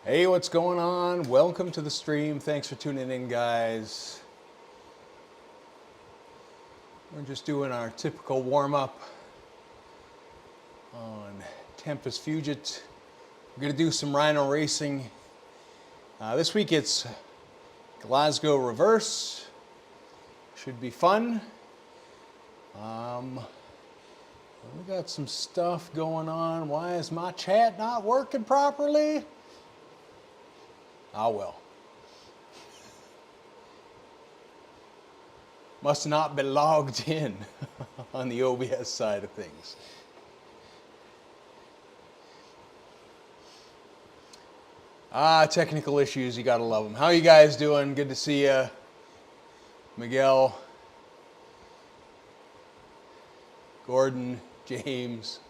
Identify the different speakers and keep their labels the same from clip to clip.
Speaker 1: Hey, what's going on? Welcome to the stream. Thanks for tuning in, guys. We're just doing our typical warm-up on Tempest Fugit. We're going to do some Rhino racing. This week it's Glasgow reverse. Should be fun. We got some stuff going on. Why is my chat not working properly? Ah, well. Must not be logged in on the OBS side of things. Technical issues, you gotta love them. How you guys doing? Good to see you. Miguel, Gordon, James.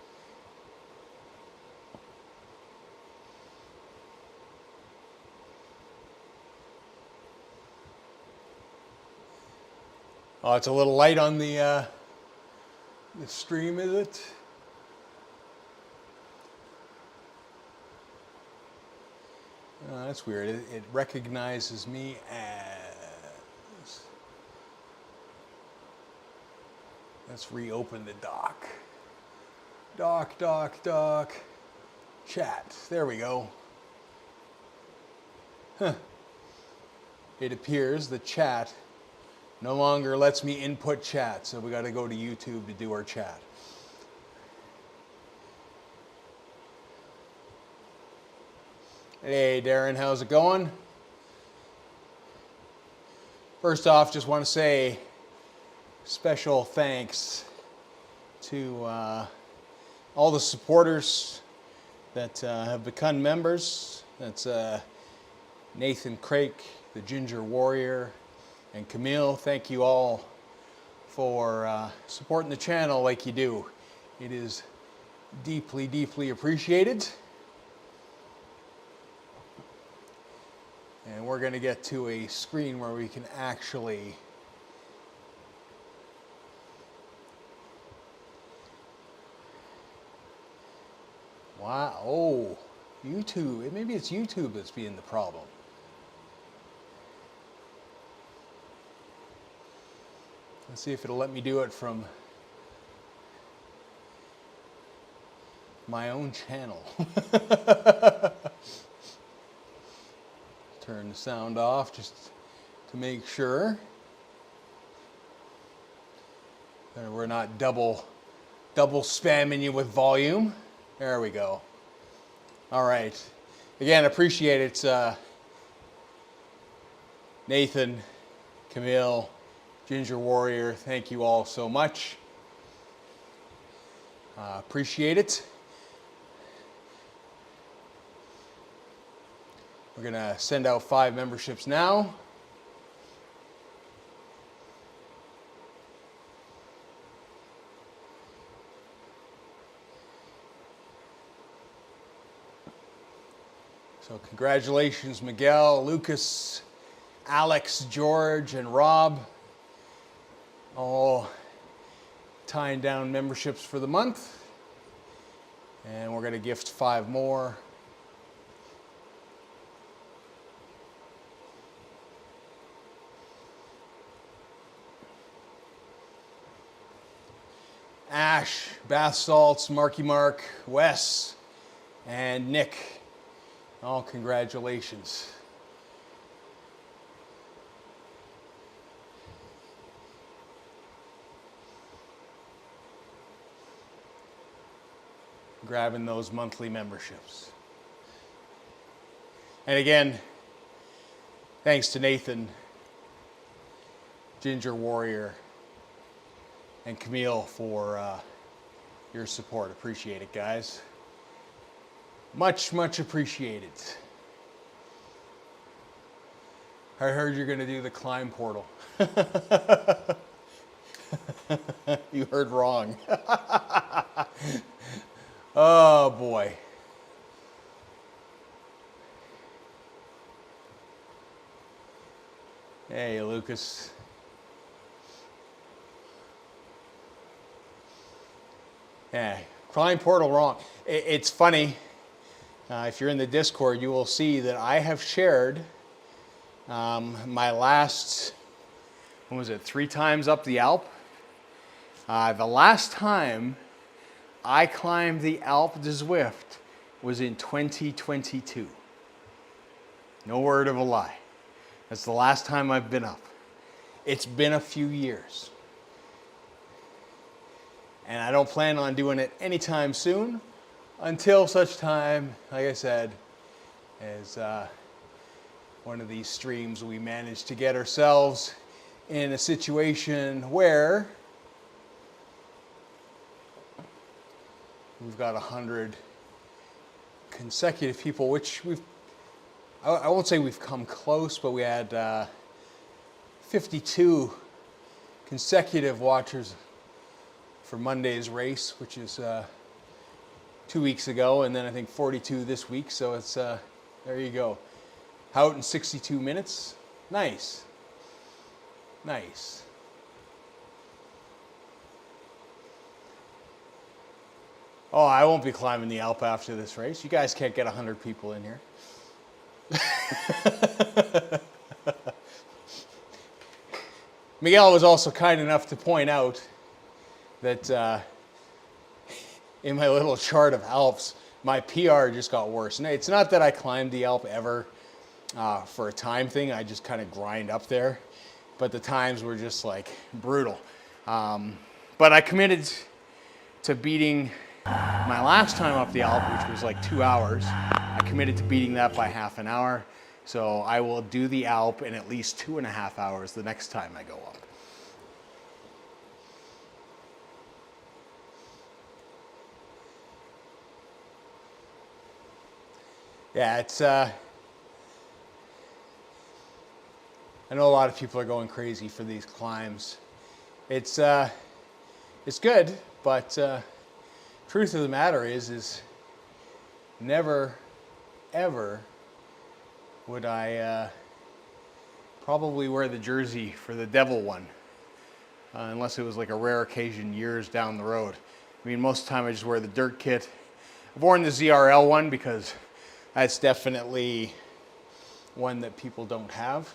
Speaker 1: Oh, it's a little light on the stream, is it? Oh, that's weird. It recognizes me as... Let's reopen the dock. Dock. Chat. There we go. Huh. It appears the chat no longer lets me input chat, so we got to go to YouTube to do our chat. Hey Darren, how's it going? First off, just want to say special thanks to all the supporters that have become members. That's Nathan Crake, the Ginger Warrior, and Camille. Thank you all for supporting the channel like you do. It is deeply, deeply appreciated. And we're going to get to a screen where we can actually wow, oh, YouTube. Maybe it's YouTube that's being the problem. Let's see if it'll let me do it from my own channel. Turn the sound off just to make sure that we're not double spamming you with volume. There we go. All right. Again, appreciate it. Nathan, Camille, Ginger Warrior, thank you all so much. Appreciate it. We're going to send out 5 memberships now. So congratulations, Miguel, Lucas, Alex, George, and Rob. All tying down memberships for the month. And we're going to gift 5 more. Ash, Bath Salts, Marky Mark, Wes, and Nick. All congratulations. Grabbing those monthly memberships. And again, thanks to Nathan, Ginger Warrior, and Camille for your support. Appreciate it, guys. Much, much appreciated. I heard you're going to do the climb portal. You heard wrong. Oh, boy. Hey, Lucas. Yeah, climb portal wrong. It's funny. if you're in the Discord, you will see that I have shared my last, what was it, 3 times up the Alp. The last time I climbed the Alp de Zwift was in 2022. No word of a lie. That's the last time I've been up. It's been a few years. And I don't plan on doing it anytime soon until such time, like I said, as one of these streams we manage to get ourselves in a situation where we've got 100 consecutive people, which I won't say we've come close, but we had 52 consecutive watchers for Monday's race, which is 2 weeks ago, and then I think 42 this week, so it's, there you go. Out in 62 minutes. Nice. Nice. Oh, I won't be climbing the Alp after this race. You guys can't get 100 people in here. Miguel was also kind enough to point out that in my little chart of Alps, my PR just got worse. And it's not that I climbed the Alp ever for a time thing. I just kind of grind up there. But the times were just like brutal. But I committed to beating my last time up the Alp, which was like 2 hours. I committed to beating that by half an hour. So I will do the Alp in at least 2.5 hours the next time I go up. Yeah, it's, I know a lot of people are going crazy for these climbs. It's good, but truth of the matter is never, ever would I probably wear the jersey for the Devil one, unless it was like a rare occasion years down the road. I mean, most of the time I just wear the dirt kit. I've worn the ZRL one because that's definitely one that people don't have.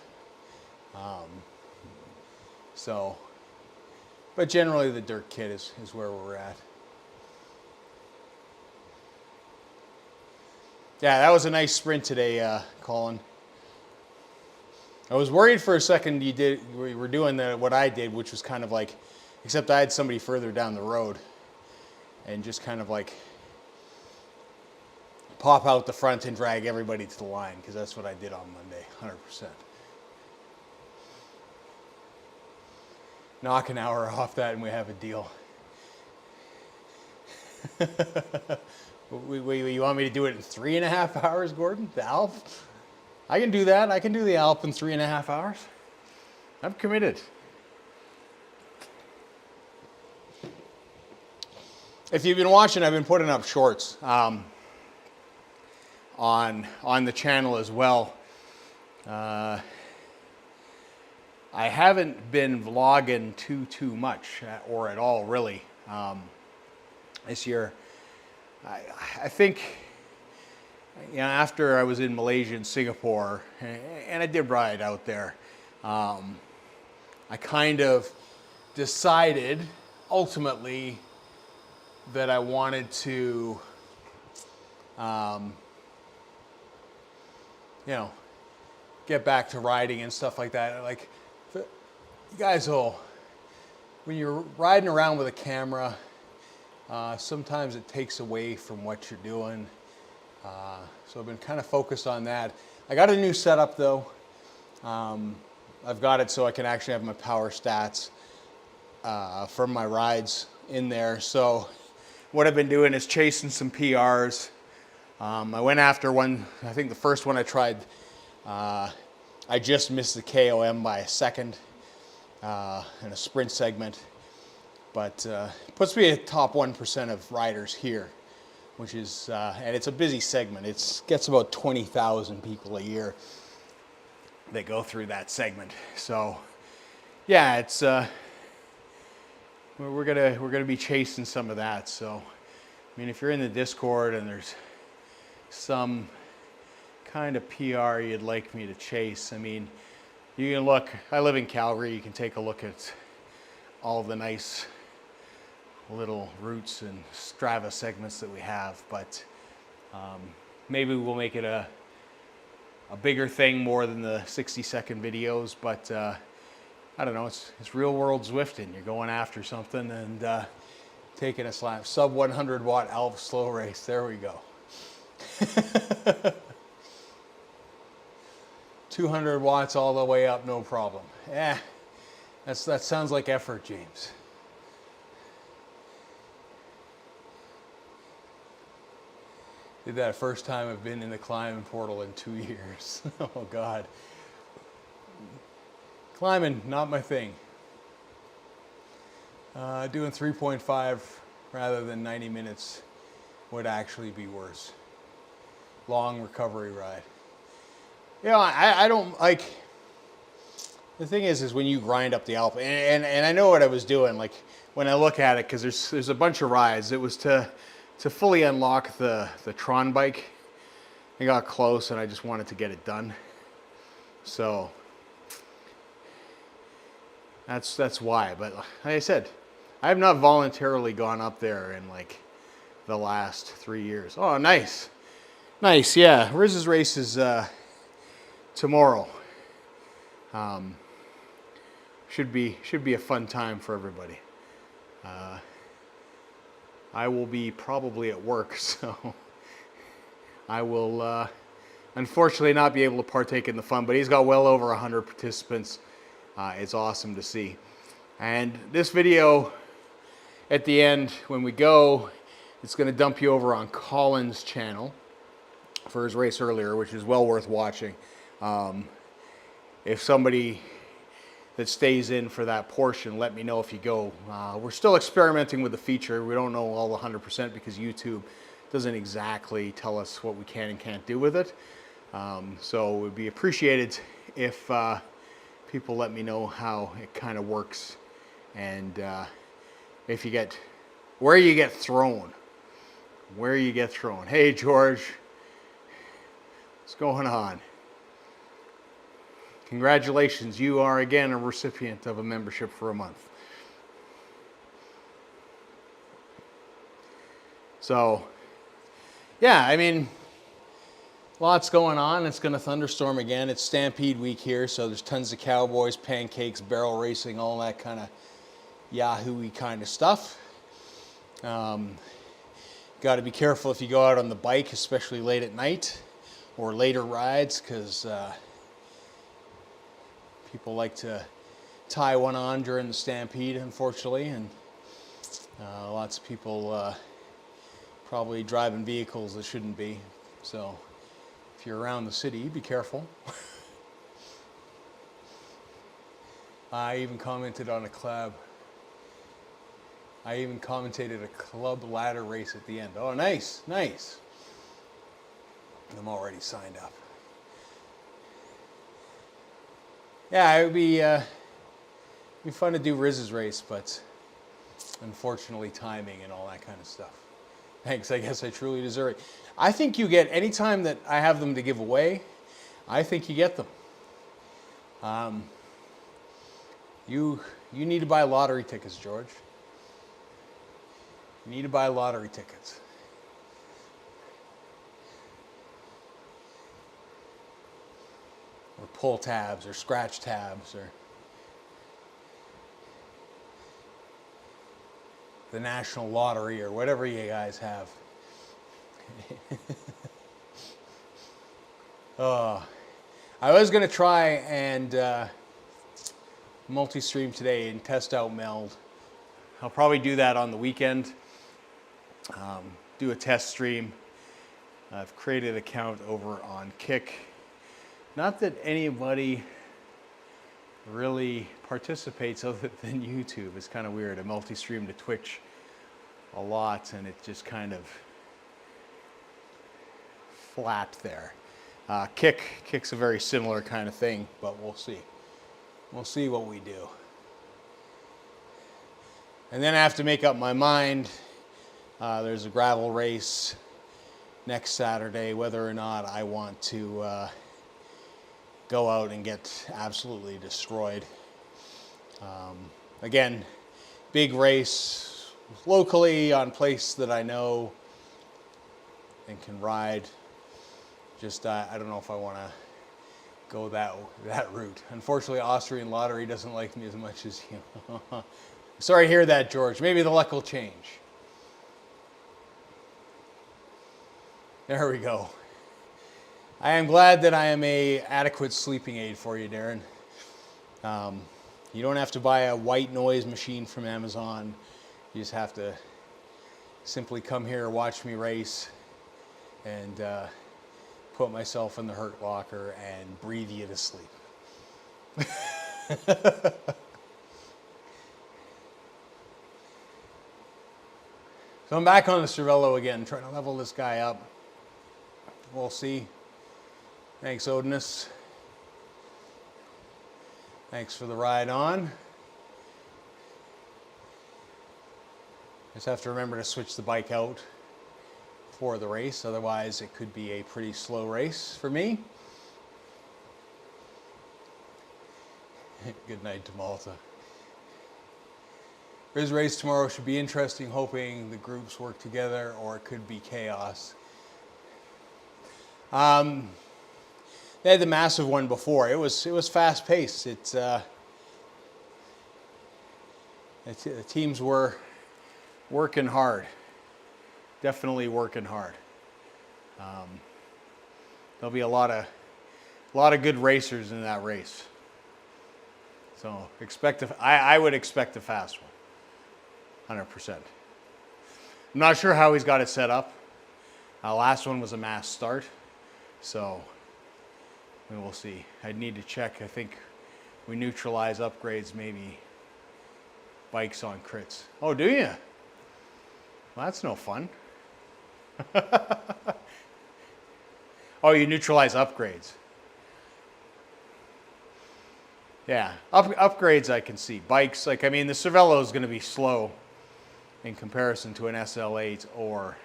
Speaker 1: But generally the dirt kit is where we're at. Yeah, that was a nice sprint today, Colin. I was worried for a second we were doing what I did, which was kind of like, except I had somebody further down the road and just kind of like pop out the front and drag everybody to the line, because that's what I did on Monday, 100%. Knock an hour off that and we have a deal. You want me to do it in 3.5 hours, Gordon? The Alp? I can do that. I can do the Alp in 3.5 hours. I'm committed. If you've been watching, I've been putting up shorts on the channel as well. I haven't been vlogging too much, or at all really, this year. I think, you know, after I was in Malaysia and Singapore, and I did ride out there, I kind of decided ultimately that I wanted to, you know, get back to riding and stuff like that. Like, you guys will, when you're riding around with a camera, sometimes it takes away from what you're doing. So I've been kind of focused on that. I got a new setup though. I've got it so I can actually have my power stats from my rides in there. So what I've been doing is chasing some PRs. I went after one, I think the first one I tried, I just missed the KOM by a second in a sprint segment. But puts me at top 1% of riders here, which is, and it's a busy segment. It gets about 20,000 people a year that go through that segment. So, yeah, it's we're gonna be chasing some of that. So, I mean, if you're in the Discord and there's some kind of PR you'd like me to chase. I mean, you can look, I live in Calgary, you can take a look at all the nice little routes and Strava segments that we have, but maybe we'll make it a bigger thing more than the 60-second videos, but I don't know, it's real world Zwifting. You're going after something and taking a slap. Sub 100 watt Alpha slow race, there we go. 200 watts all the way up, no problem. Yeah, that sounds like effort, James. Did that first time I've been in the climbing portal in 2 years. Oh God. Climbing, not my thing. Doing 3.5 rather than 90 minutes would actually be worse. Long recovery ride. You know, I don't like, the thing is when you grind up the Alpha, and I know what I was doing, like when I look at it, because there's a bunch of rides. It was to fully unlock the Tron bike. I got close and I just wanted to get it done. So that's why. But like I said, I have not voluntarily gone up there in like the last 3 years. Oh, nice. Nice, yeah. Riz's race is tomorrow. Should be a fun time for everybody. I will be probably at work, so I will unfortunately not be able to partake in the fun, but he's got well over 100 participants. It's awesome to see. And this video at the end, when we go, it's going to dump you over on Colin's channel for his race earlier, which is well worth watching. If somebody that stays in for that portion, let me know if you go. We're still experimenting with the feature. We don't know all 100% because YouTube doesn't exactly tell us what we can and can't do with it. So it would be appreciated if people let me know how it kind of works, and if you get, where you get thrown. Hey George, what's going on? Congratulations, you are again a recipient of a membership for a month. So, yeah, I mean, lots going on. It's going to thunderstorm again. It's Stampede week here, so there's tons of cowboys, pancakes, barrel racing, all that kind of Yahoo-y kind of stuff. Got to be careful if you go out on the bike, especially late at night or later rides, because people like to tie one on during the stampede, unfortunately, and lots of people probably driving vehicles that shouldn't be. So if you're around the city, be careful. I even commented on a club. I even commentated a club ladder race at the end. Oh, nice, nice. I'm already signed up. Yeah, it would be fun to do Riz's race, but unfortunately timing and all that kind of stuff. Thanks, I guess I truly deserve it. I think you get, anytime that I have them to give away, I think you get them. You need to buy lottery tickets, George. You need to buy lottery tickets. Or pull tabs, or scratch tabs, or the National Lottery, or whatever you guys have. I was going to try and multi-stream today and test out Meld. I'll probably do that on the weekend. Do a test stream. I've created an account over on Kick. Not that anybody really participates other than YouTube. It's kind of weird. I multi-stream to Twitch a lot, and it just kind of flat there. Kick's a very similar kind of thing, but we'll see. We'll see what we do. And then I have to make up my mind. There's a gravel race next Saturday whether or not I want to go out and get absolutely destroyed. Again, big race locally on place that I know and can ride. Just I don't know if I want to go that route. Unfortunately, Austrian Lottery doesn't like me as much as you. Sorry to hear that, George. Maybe the luck will change. There we go. I am glad that I am a adequate sleeping aid for you, Darren. You don't have to buy a white noise machine from Amazon. You just have to simply come here, watch me race, and put myself in the hurt locker and breathe you to sleep. So I'm back on the Cervelo again, trying to level this guy up. We'll see. Thanks, Odinus. Thanks for the ride on. Just have to remember to switch the bike out for the race, otherwise it could be a pretty slow race for me. Good night to Malta. Riz race tomorrow should be interesting, hoping the groups work together, or it could be chaos. They had the massive one before. It was fast paced. The teams were working hard. Definitely working hard. There'll be a lot of good racers in that race. So I would expect a fast one, 100%. I'm not sure how he's got it set up. Last one was a mass start, so we'll see. I'd need to check. I think we neutralize upgrades, maybe bikes on crits. Oh, do you? Well, that's no fun. Oh, you neutralize upgrades. Yeah, upgrades I can see. Bikes, like, I mean, the Cervelo is going to be slow in comparison to an SL8 or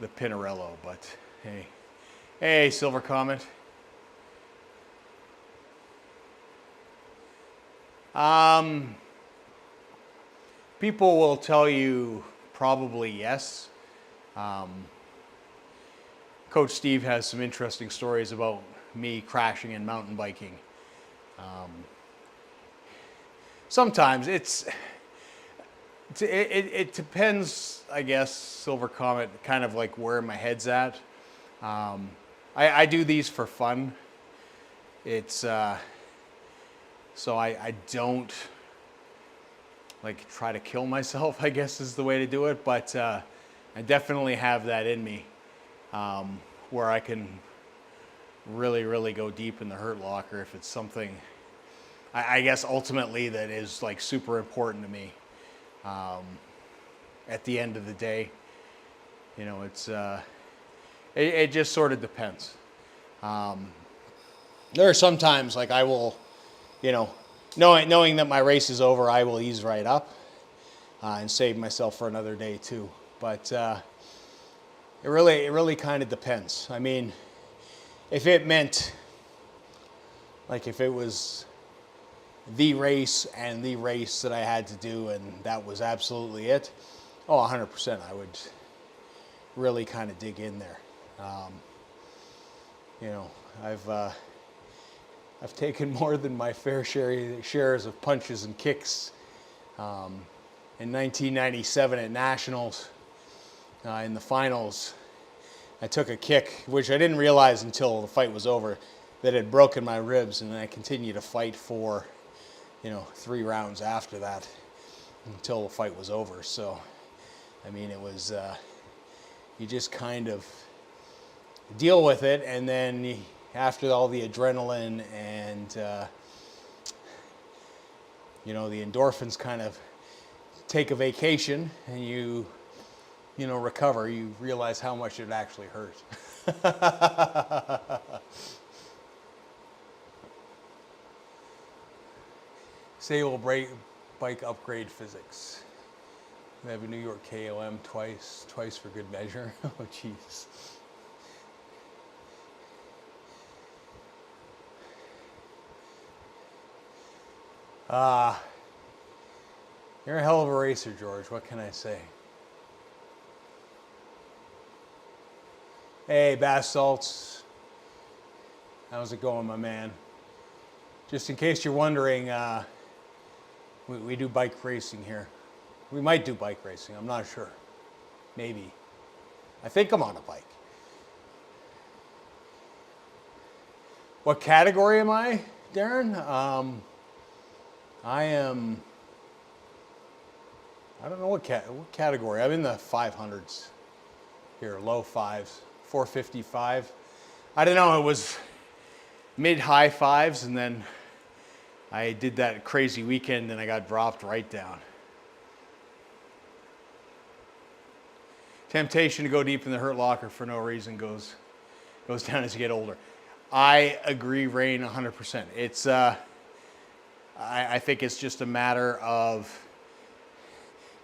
Speaker 1: the Pinarello, but hey. Hey, Silver Comet. People will tell you probably yes. Coach Steve has some interesting stories about me crashing and mountain biking. Sometimes it depends, I guess, Silver Comet, kind of like where my head's at. I do these for fun. It's so I don't like try to kill myself, I guess is the way to do it, but I definitely have that in me, where I can really go deep in the hurt locker if it's something, I guess ultimately that is like super important to me. At the end of the day, you know, it's it just sort of depends. There are some times like I will, you know, knowing that my race is over, I will ease right up and save myself for another day too. But it really kind of depends. I mean, if it meant, like if it was the race and the race that I had to do and that was absolutely it, 100% I would really kind of dig in there. You know, I've taken more than my fair shares of punches and kicks. In 1997 at Nationals, in the finals, I took a kick, which I didn't realize until the fight was over, that had broken my ribs, and I continued to fight for, 3 rounds after that until the fight was over. So, I mean, it was, you just kind of deal with it, and then after all the adrenaline and, the endorphins kind of take a vacation and you recover, you realize how much it actually hurt. Stable bike upgrade physics. They have a New York KOM twice for good measure. Oh, jeez. You're a hell of a racer, George. What can I say? Hey, Bass Salts. How's it going, my man? Just in case you're wondering, we do bike racing here. We might do bike racing. I'm not sure. Maybe. I think I'm on a bike. What category am I, Darren? I am... I don't know what category. I'm in the 500s here, low fives, 455. I don't know, it was mid-high fives, and then I did that crazy weekend and I got dropped right down. Temptation to go deep in the hurt locker for no reason goes down as you get older. I agree, Rain, 100%. It's, I think it's just a matter of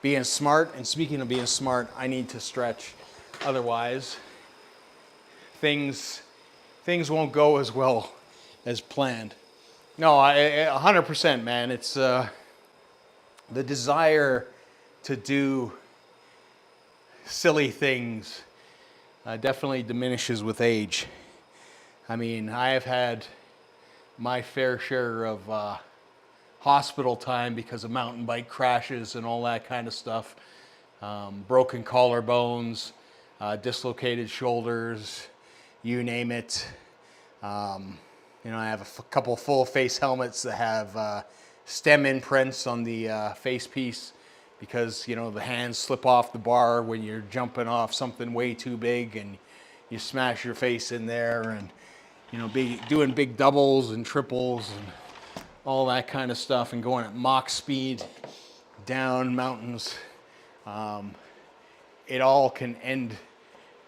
Speaker 1: being smart, and speaking of being smart, I need to stretch. Otherwise, things won't go as well as planned. No, 100%, man. It's the desire to do silly things definitely diminishes with age. I mean, I have had my fair share of hospital time because of mountain bike crashes and all that kind of stuff. Broken collarbones, dislocated shoulders, you name it. You know, I have a couple full face helmets that have stem imprints on the face piece because, you know, the hands slip off the bar when you're jumping off something way too big and you smash your face in there, and, you know, doing big doubles and triples and all that kind of stuff, and going at Mach speed down mountains. It all can end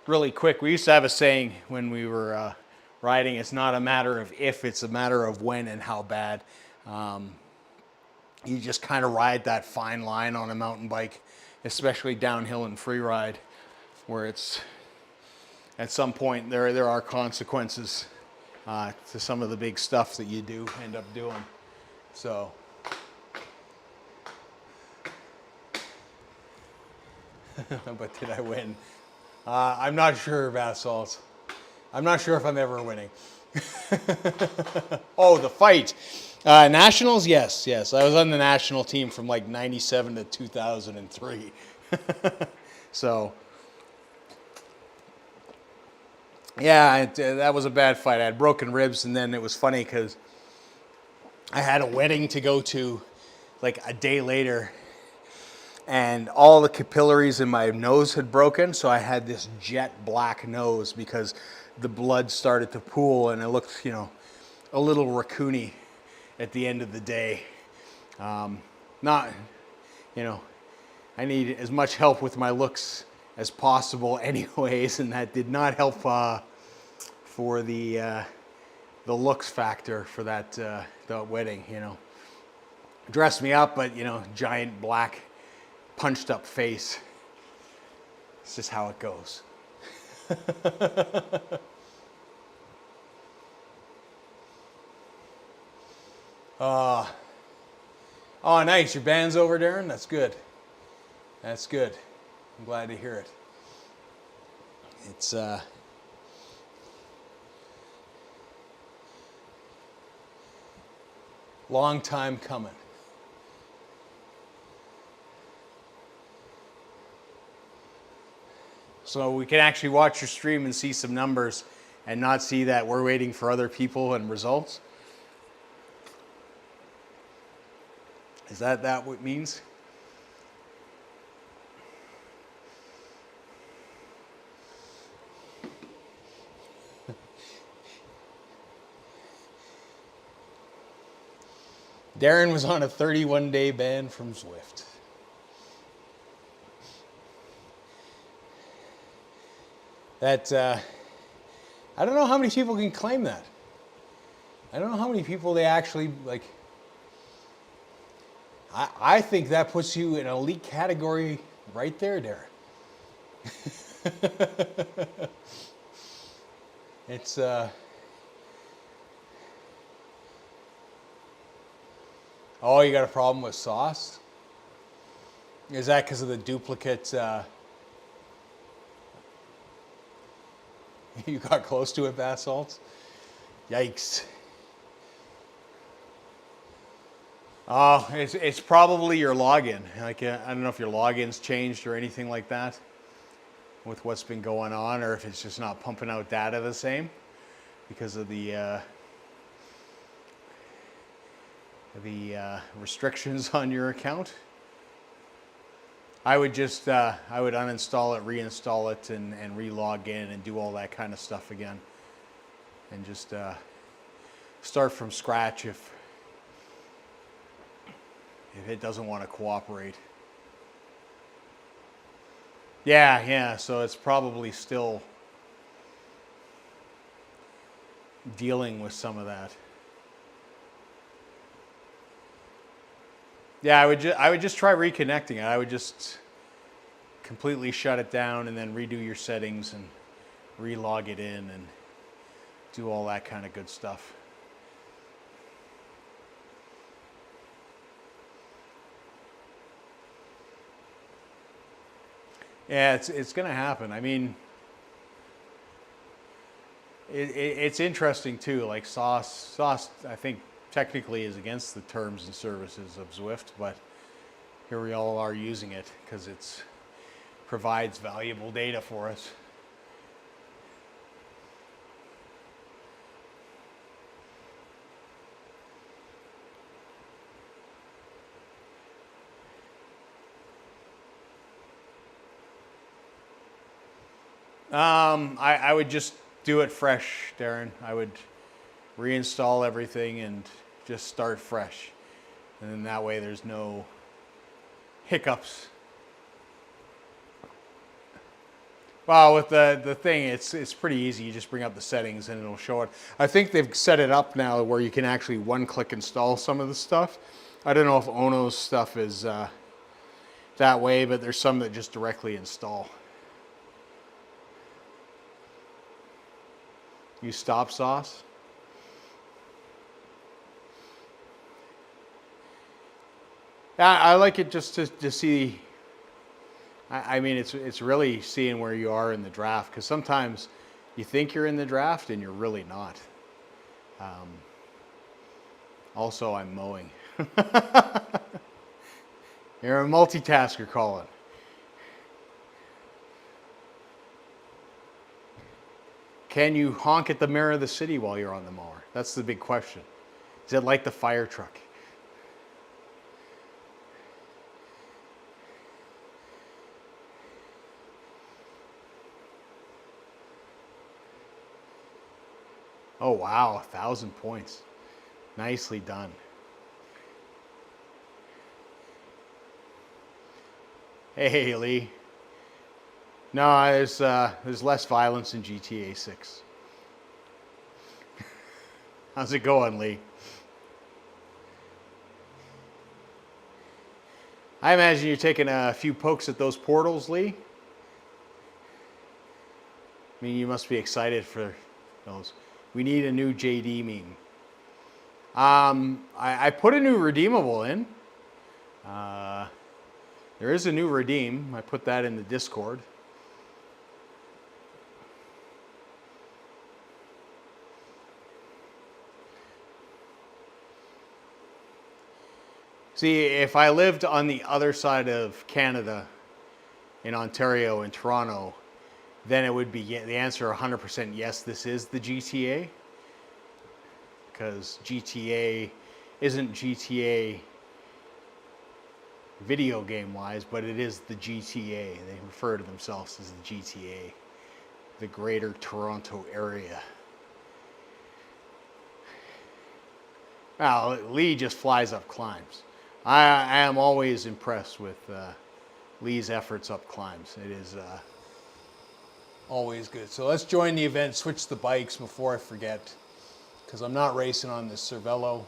Speaker 1: really quick. We used to have a saying when we were riding, it's not a matter of if, it's a matter of when and how bad. You just kind of ride that fine line on a mountain bike, especially downhill and free ride, where it's, at some point there are consequences to some of the big stuff that you do end up doing. So, but did I win? I'm not sure, Bath Salts. I'm not sure if I'm ever winning. Oh, the fight. Nationals? Yes. I was on the national team from like 97 to 2003. So, yeah, that was a bad fight. I had broken ribs, and then it was funny because I had a wedding to go to like a day later, and all the capillaries in my nose had broken, so I had this jet black nose because the blood started to pool, and it looked, you know, a little raccoony at the end of the day. Not, you know, I need as much help with my looks as possible anyways, and that did not help for the looks factor for that the wedding, you know. Dressed me up, but, you know, giant black punched up face. It's just how it goes. Oh, nice. Your band's over, Darren? That's good. That's good. I'm glad to hear it. It's long time coming. So we can actually watch your stream and see some numbers and not see that we're waiting for other people and results. Is that what it means? Darren was on a 31-day ban from Zwift. That, I don't know how many people can claim that. I don't know how many people they actually, like, I think that puts you in an elite category Right there, Darren. It's oh, you got a problem with sauce? Is that because of the duplicate? You got close to it, bath salts? Yikes. Oh, it's probably your login. Like I don't know if your login's changed or anything like that with what's been going on, or if it's just not pumping out data the same because of the restrictions on your account. I would just I would uninstall it, reinstall it, and re-log in and do all that kind of stuff again, and just start from scratch if it doesn't want to cooperate. Yeah, so it's probably still dealing with some of that. Yeah, I would just try reconnecting it. I would just completely shut it down and then redo your settings and re-log it in and do all that kind of good stuff. Yeah, it's going to happen. I mean, it's interesting too. Like sauce, I think technically is against the terms and services of Zwift, but here we all are using it because it provides valuable data for us. I would just do it fresh, Darren. I would reinstall everything and just start fresh. And then that way there's no hiccups. Well, with the thing, it's pretty easy. You just bring up the settings and it'll show it. I think they've set it up now where you can actually one-click install some of the stuff. I don't know if Ono's stuff is that way, but there's some that just directly install. Use stop sauce. I like it just to see. I mean, it's really seeing where you are in the draft, because sometimes you think you're in the draft and you're really not. Also, I'm mowing. You're a multitasker, Colin. Can you honk at the mirror of the city while you're on the mower? That's the big question. Is it like the fire truck? Oh wow, 1,000 points. Nicely done. Hey, Lee. No, there's less violence in GTA 6. How's it going, Lee? I imagine you're taking a few pokes at those portals, Lee. I mean, you must be excited for those. We need a new JD meme. I put a new redeemable in. There is a new redeem. I put that in the Discord. See, if I lived on the other side of Canada, in Ontario, in Toronto, then it would be the answer 100% yes, this is the GTA. Because GTA isn't GTA video game wise, but it is the GTA. They refer to themselves as the GTA, the Greater Toronto Area. Well, Lee just flies up climbs. I am always impressed with Lee's efforts up climbs. It is always good. So let's join the event, switch the bikes before I forget, because I'm not racing on this Cervelo.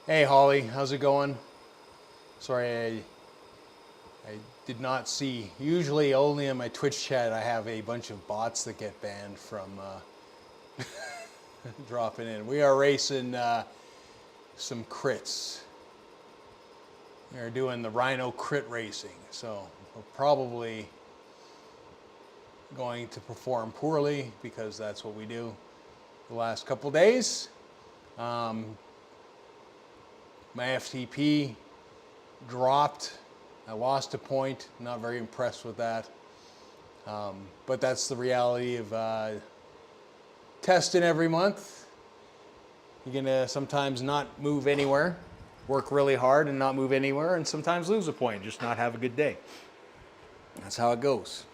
Speaker 1: Hey Holly, how's it going? Sorry, I did not see. Usually only in my Twitch chat I have a bunch of bots that get banned from dropping in. We are racing some crits. We're doing the Rhino Crit Racing, so we're probably going to perform poorly because that's what we do the last couple days. My FTP dropped. I lost a point. Not very impressed with that. But that's the reality of testing every month. You're gonna sometimes not move anywhere, work really hard and not move anywhere, and sometimes lose a point, just not have a good day. That's how it goes.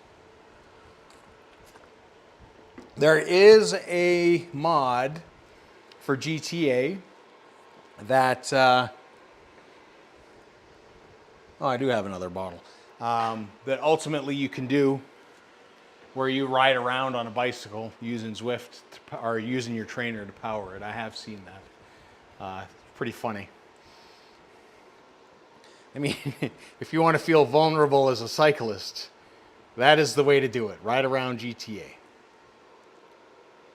Speaker 1: There is a mod for GTA that, oh, I do have another bottle, that ultimately you can do where you ride around on a bicycle using Zwift or using your trainer to power it. I have seen that. It's pretty funny. I mean, if you want to feel vulnerable as a cyclist, that is the way to do it. Ride around GTA.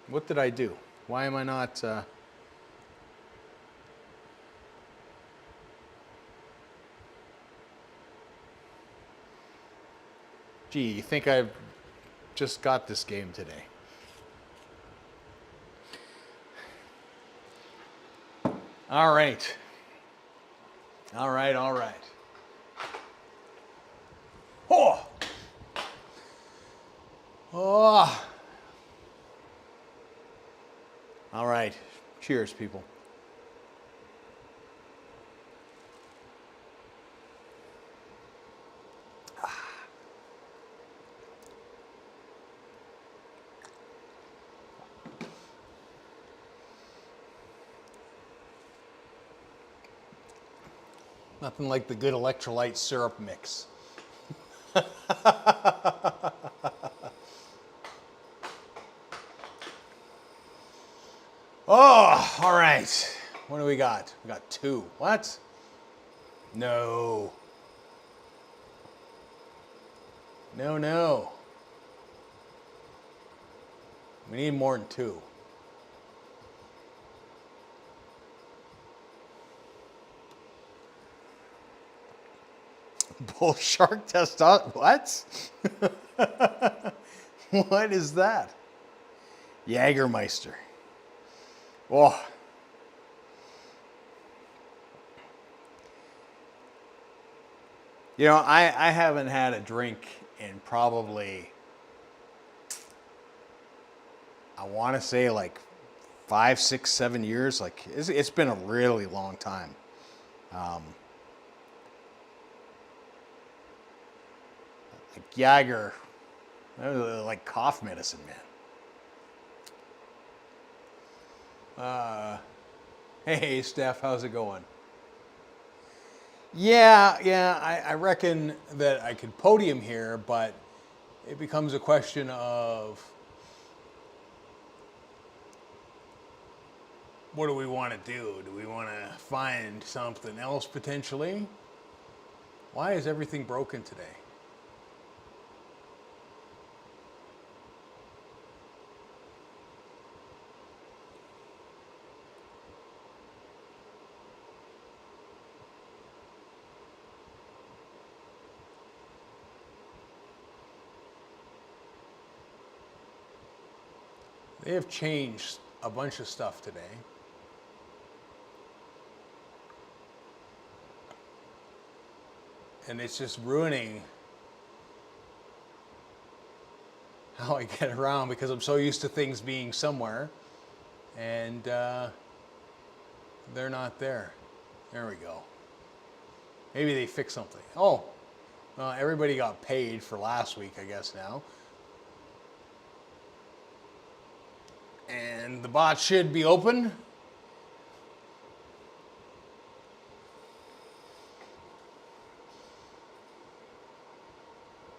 Speaker 1: What did I do? Why am I not... Gee, you think I've just got this game today? All right. All right, all right. Oh! Oh! All right. Cheers, people. Nothing like the good electrolyte syrup mix. Oh, all right. What do we got? We got 2. What? No. No, no. We need more than 2. Bull shark testosterone. What? What is that? Jägermeister. Oh. You know, I haven't had a drink in probably, I want to say like 5, 6, 7 years. Like it's been a really long time. Like Jaeger, that was like cough medicine, man. Hey, Steph, how's it going? Yeah, I reckon that I could podium here, but it becomes a question of what do we want to do? Do we want to find something else potentially? Why is everything broken today? They have changed a bunch of stuff today. And it's just ruining how I get around because I'm so used to things being somewhere and they're not there. There we go. Maybe they fixed something. Oh, everybody got paid for last week, I guess now. And the bot should be open.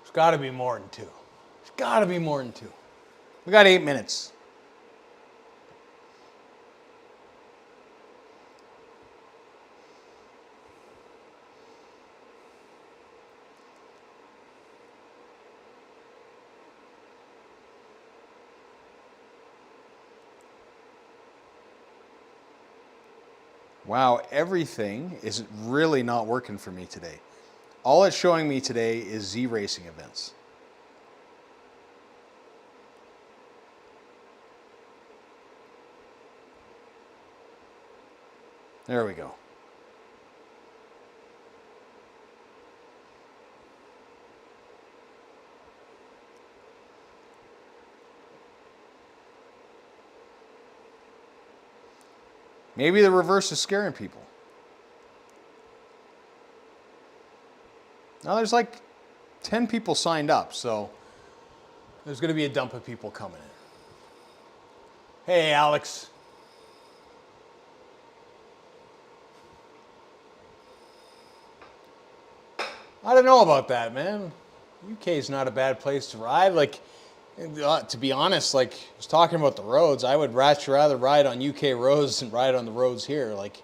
Speaker 1: There's got to be more than 2. There's got to be more than 2. We got 8 minutes. Wow, everything is really not working for me today. All it's showing me today is Z-Racing events. There we go. Maybe the reverse is scaring people. Now there's like 10 people signed up, so there's going to be a dump of people coming in. Hey, Alex. I don't know about that, man. UK is not a bad place to ride. Like, to be honest, like, I was talking about the roads. I would rather ride on UK roads than ride on the roads here. Like,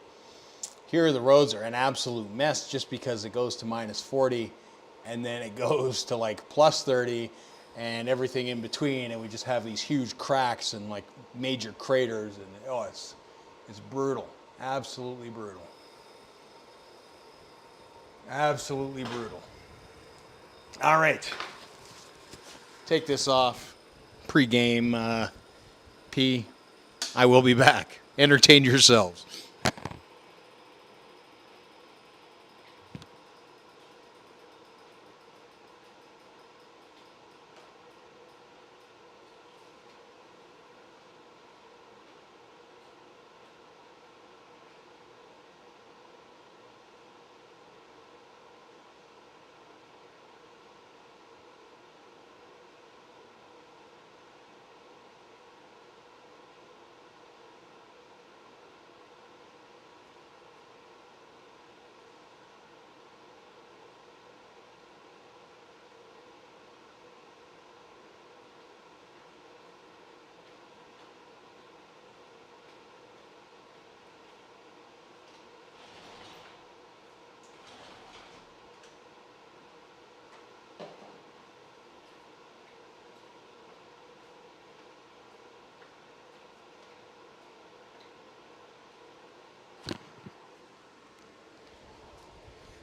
Speaker 1: here the roads are an absolute mess just because it goes to -40 and then it goes to like +30 and everything in between, and we just have these huge cracks and like major craters, and oh, it's brutal. Absolutely brutal. Absolutely brutal. All right. Take this off. Pre-game pee. I will be back. Entertain yourselves.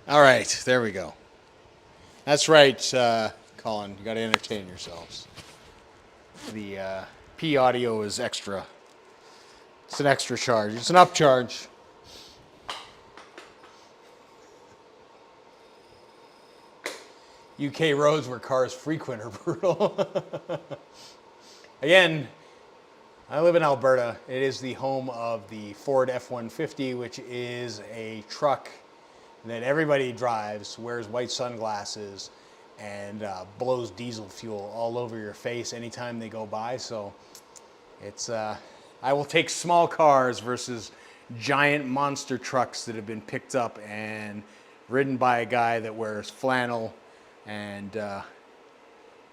Speaker 1: All right, there we go. That's right, Colin. You got to entertain yourselves. The P audio is extra. It's an extra charge. It's an upcharge. UK roads where cars frequent are brutal. Again, I live in Alberta. It is the home of the Ford F-150, which is a truck that everybody drives, wears white sunglasses, and blows diesel fuel all over your face anytime they go by. So it's I will take small cars versus giant monster trucks that have been picked up and ridden by a guy that wears flannel and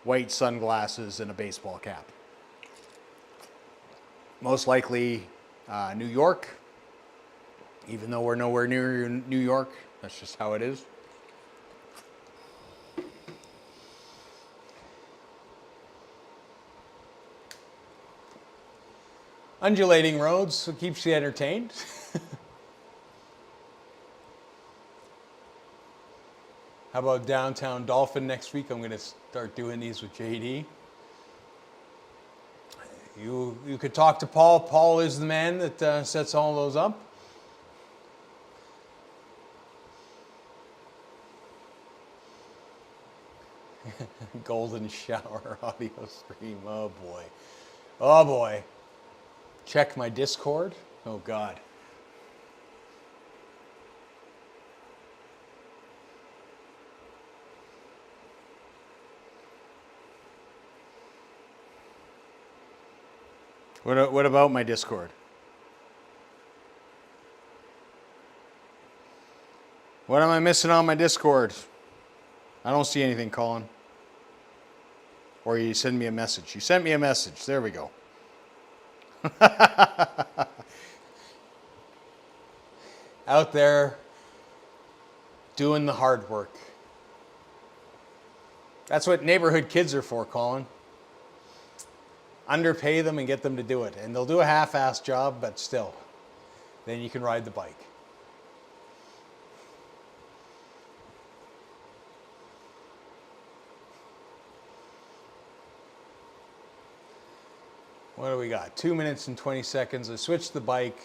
Speaker 1: white sunglasses and a baseball cap. Most likely New York, even though we're nowhere near New York. That's just how it is. Undulating roads, so keeps you entertained. How about downtown Dolphin next week? I'm going to start doing these with JD. You could talk to Paul. Paul is the man that sets all those up. Golden shower audio stream. Oh boy. Oh boy. Check my Discord. Oh God. What about my Discord? What am I missing on my Discord? I don't see anything, Colin. Or you send me a message. You sent me a message. There we go. Out there doing the hard work. That's what neighborhood kids are for, Colin. Underpay them and get them to do it. And they'll do a half-assed job, but still. Then you can ride the bike. What do we got? 2 minutes and 20 seconds. I switched the bike.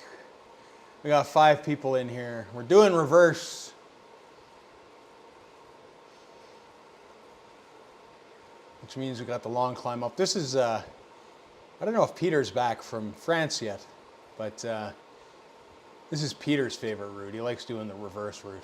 Speaker 1: We got 5 people in here. We're doing reverse. Which means we got the long climb up. This is, I don't know if Peter's back from France yet, but this is Peter's favorite route. He likes doing the reverse route.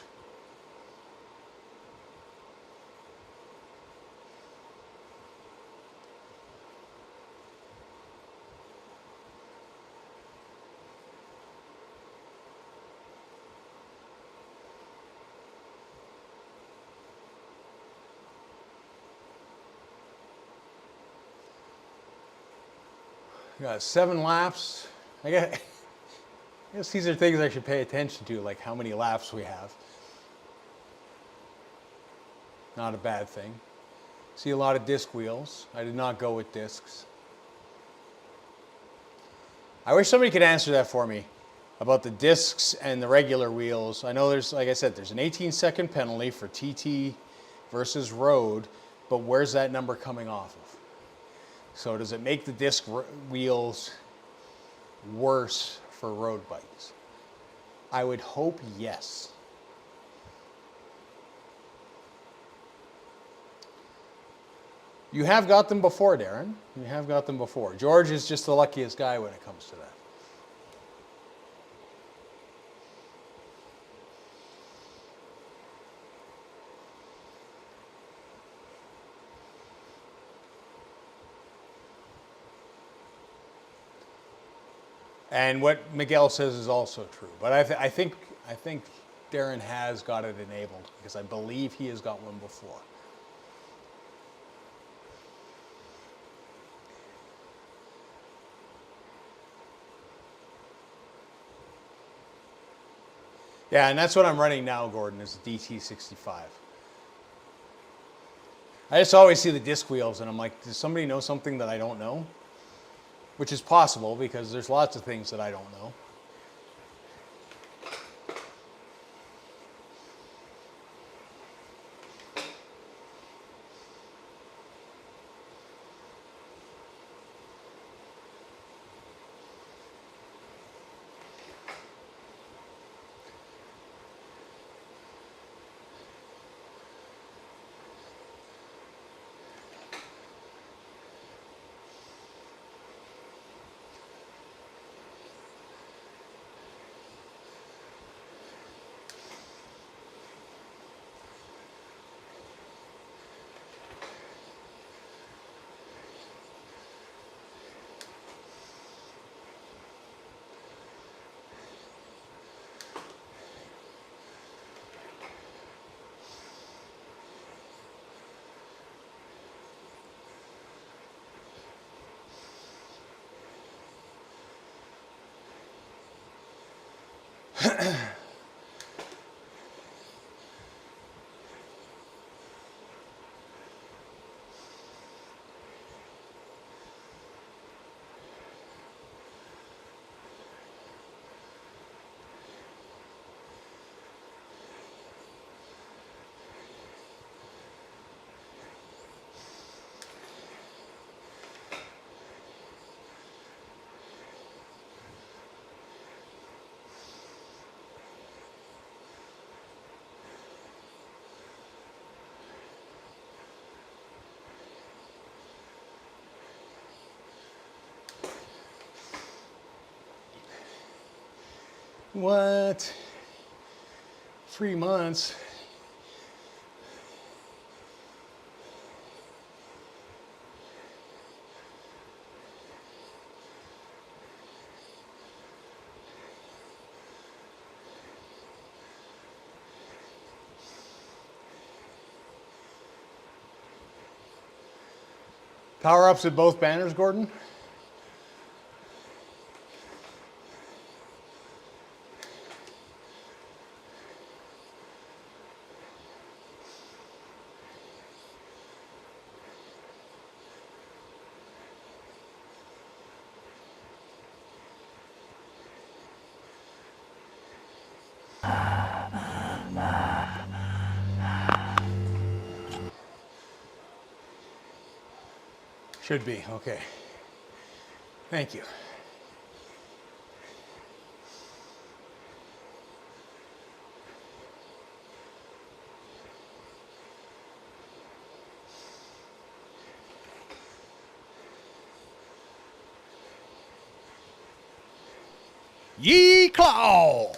Speaker 1: We got 7 laps. I guess these are things I should pay attention to, like how many laps we have. Not a bad thing. See a lot of disc wheels. I did not go with discs. I wish somebody could answer that for me about the discs and the regular wheels. I know there's, like I said, there's an 18-second penalty for TT versus road, but where's that number coming off of? So does it make the disc wheels worse for road bikes? I would hope yes. You have got them before, Darren. You have got them before. George is just the luckiest guy when it comes to that. And what Miguel says is also true. But I think Darren has got it enabled because I believe he has got one before. Yeah, and that's what I'm running now, Gordon, is the DT65. I just always see the disc wheels and I'm like, does somebody know something that I don't know? Which is possible because there's lots of things that I don't know. What? 3 months? Power ups at both banners, Gordon? Should be, okay. Thank you.
Speaker 2: Ye claw.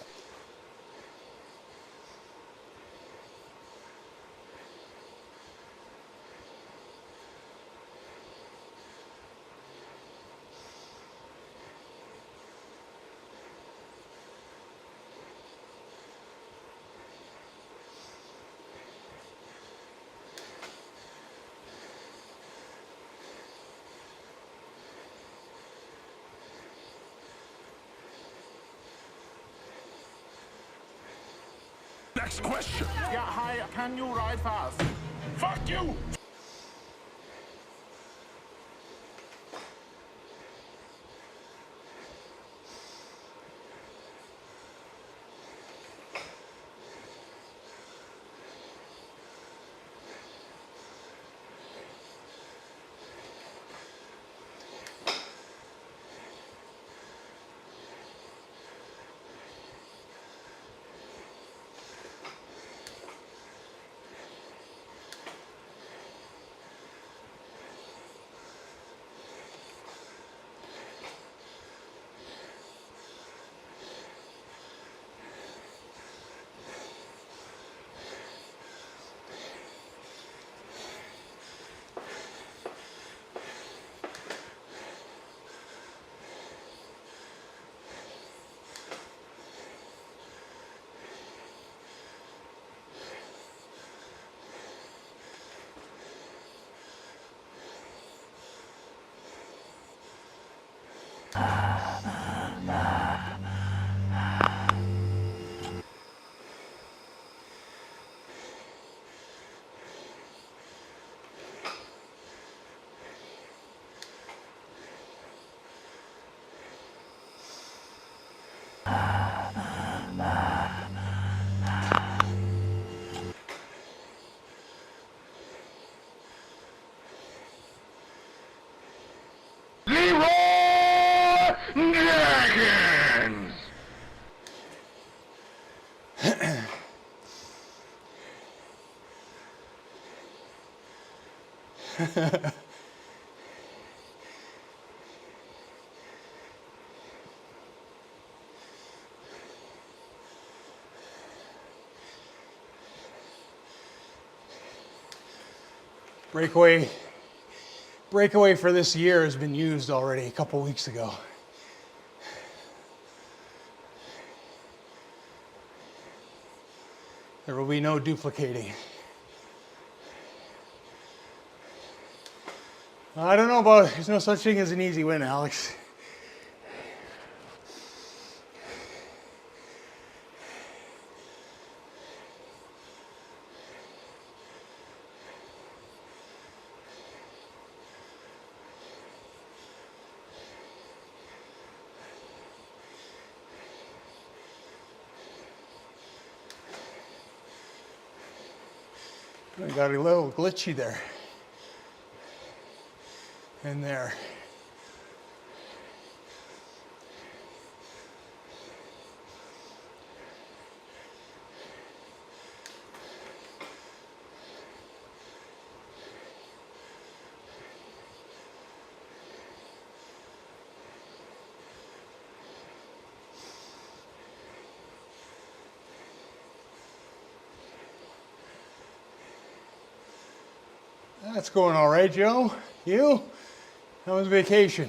Speaker 3: Next question. Yeah, hi, can you ride fast? Fuck you! Dragons!
Speaker 1: Breakaway for this year has been used already a couple weeks ago. There will be no duplicating. I don't know about, there's no such thing as an easy win, Alex. I got a little glitchy there. And there. That's going all right, Joe. You? How was vacation?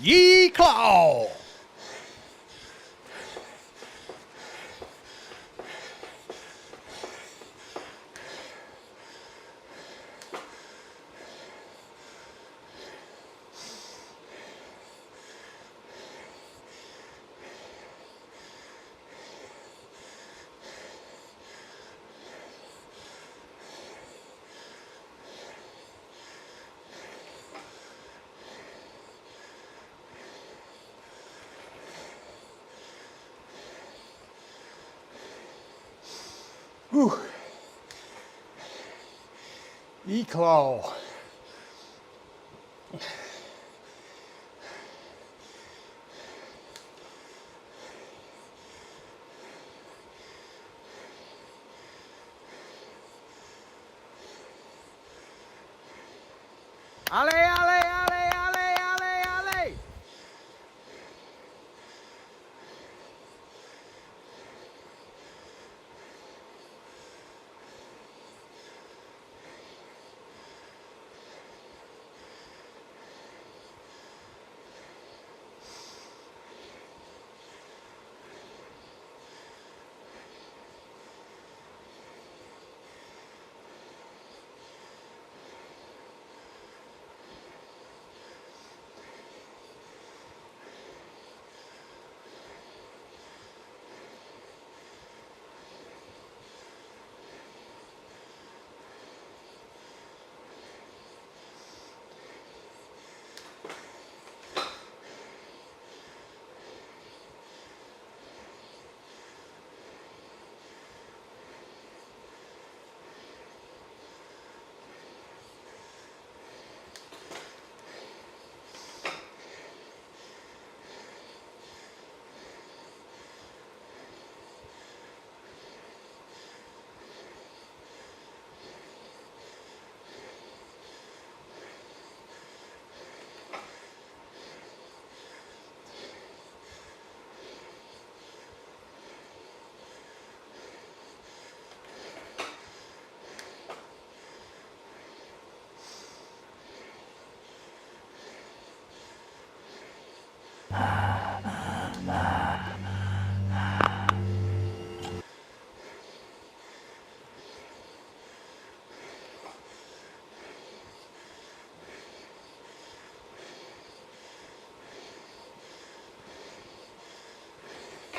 Speaker 2: Ye claw.
Speaker 1: Whew. E-claw.
Speaker 2: Ale, ale, ale, ale, ale, ale.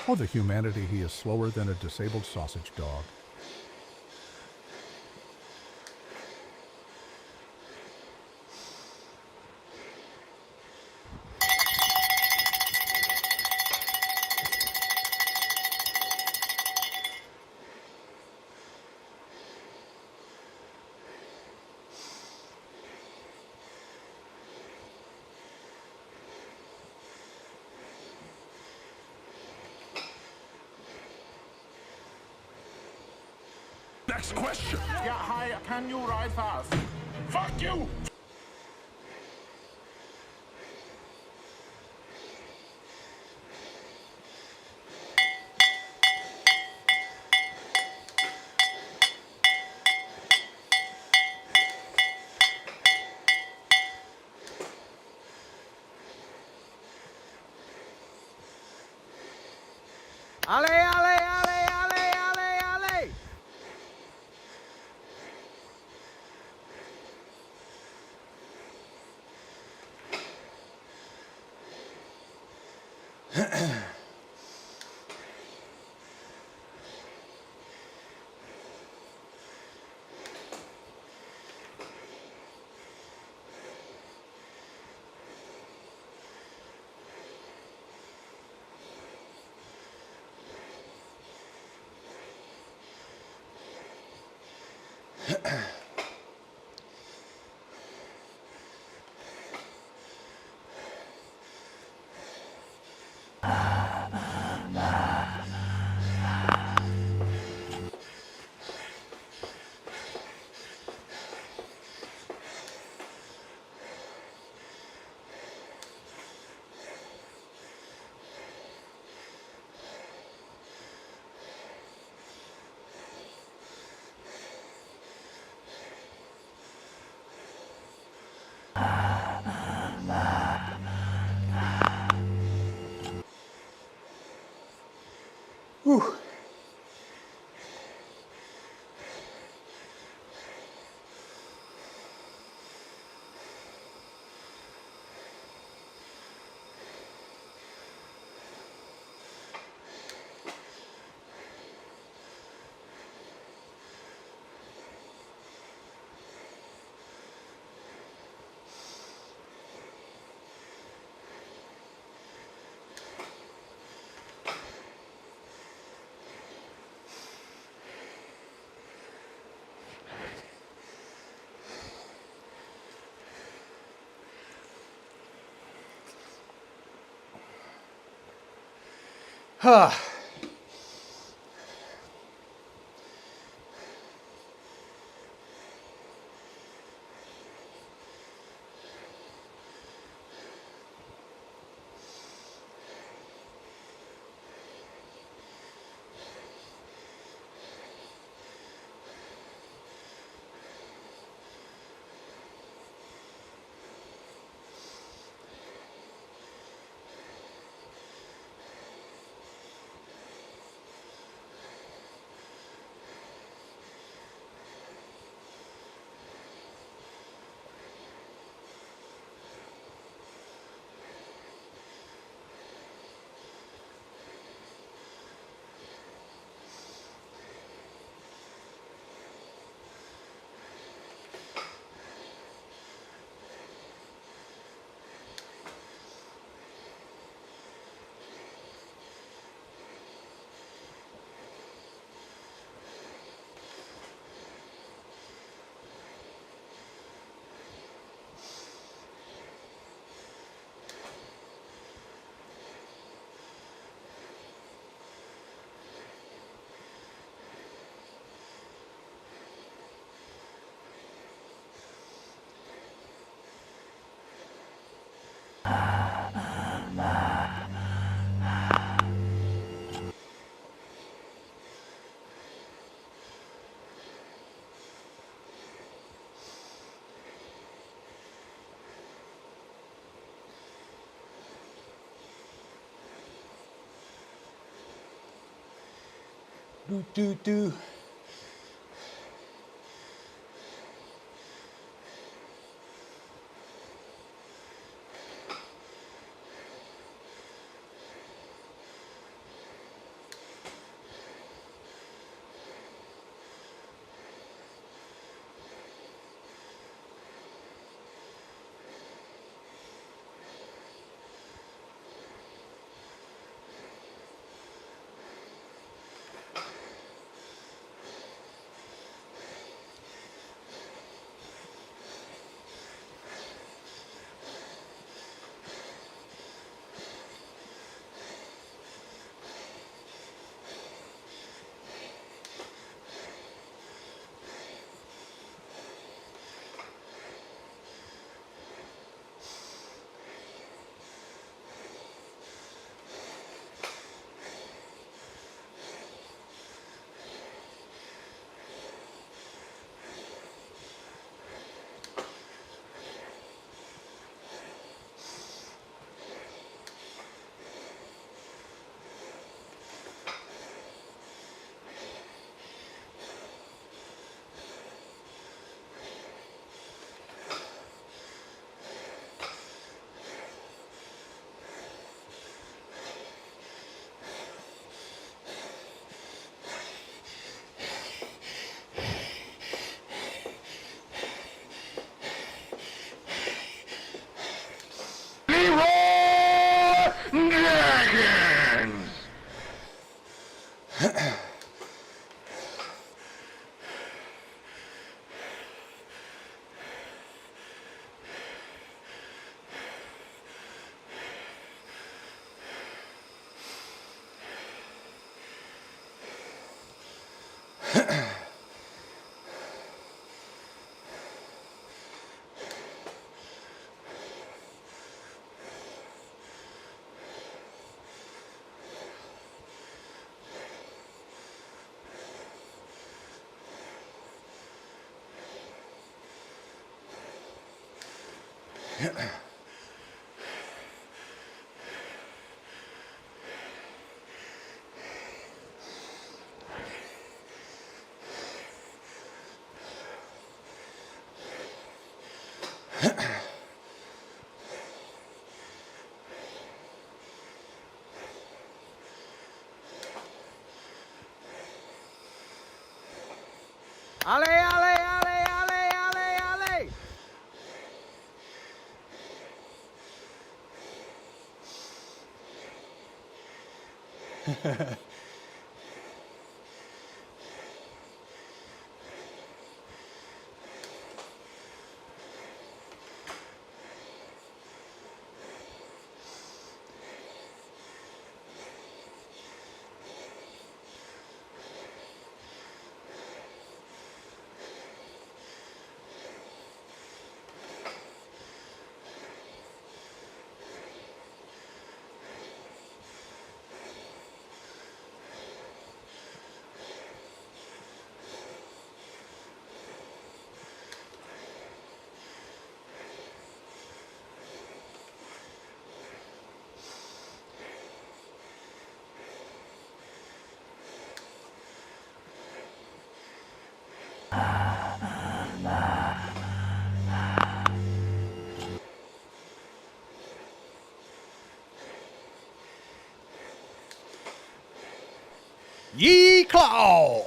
Speaker 4: Oh, the humanity, he is slower than a disabled sausage dog.
Speaker 3: Next question. Yeah, hi, can you ride fast? Fuck you!
Speaker 2: Ale, ale, ale, ale, ale, ale.
Speaker 1: Do.
Speaker 2: Ale, ale, ale, ale, ale, ale.
Speaker 5: Ye claw!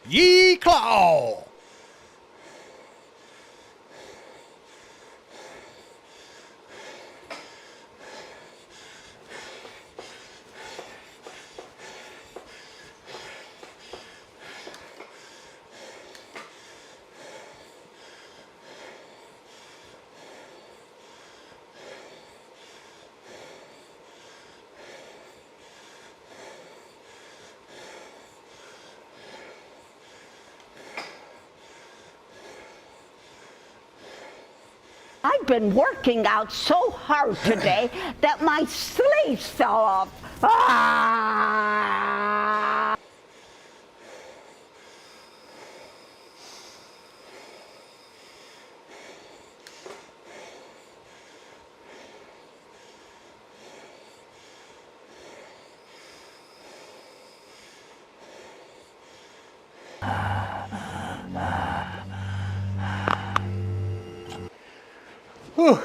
Speaker 5: Ye claw!
Speaker 6: I've been working out so hard today that my sleeves fell off. Ah!
Speaker 1: Whew.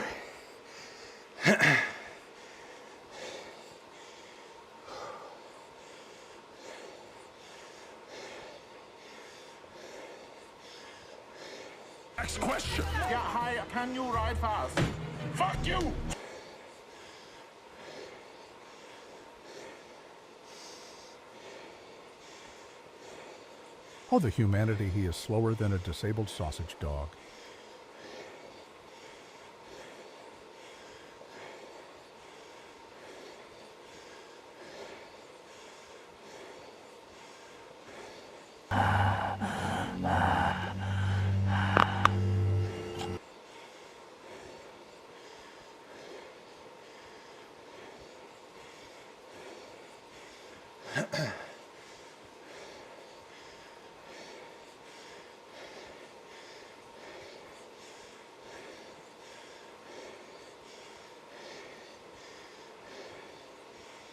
Speaker 3: Next question. Yeah, hi, can you ride fast? Fuck you!
Speaker 4: Oh, the humanity, he is slower than a disabled sausage dog.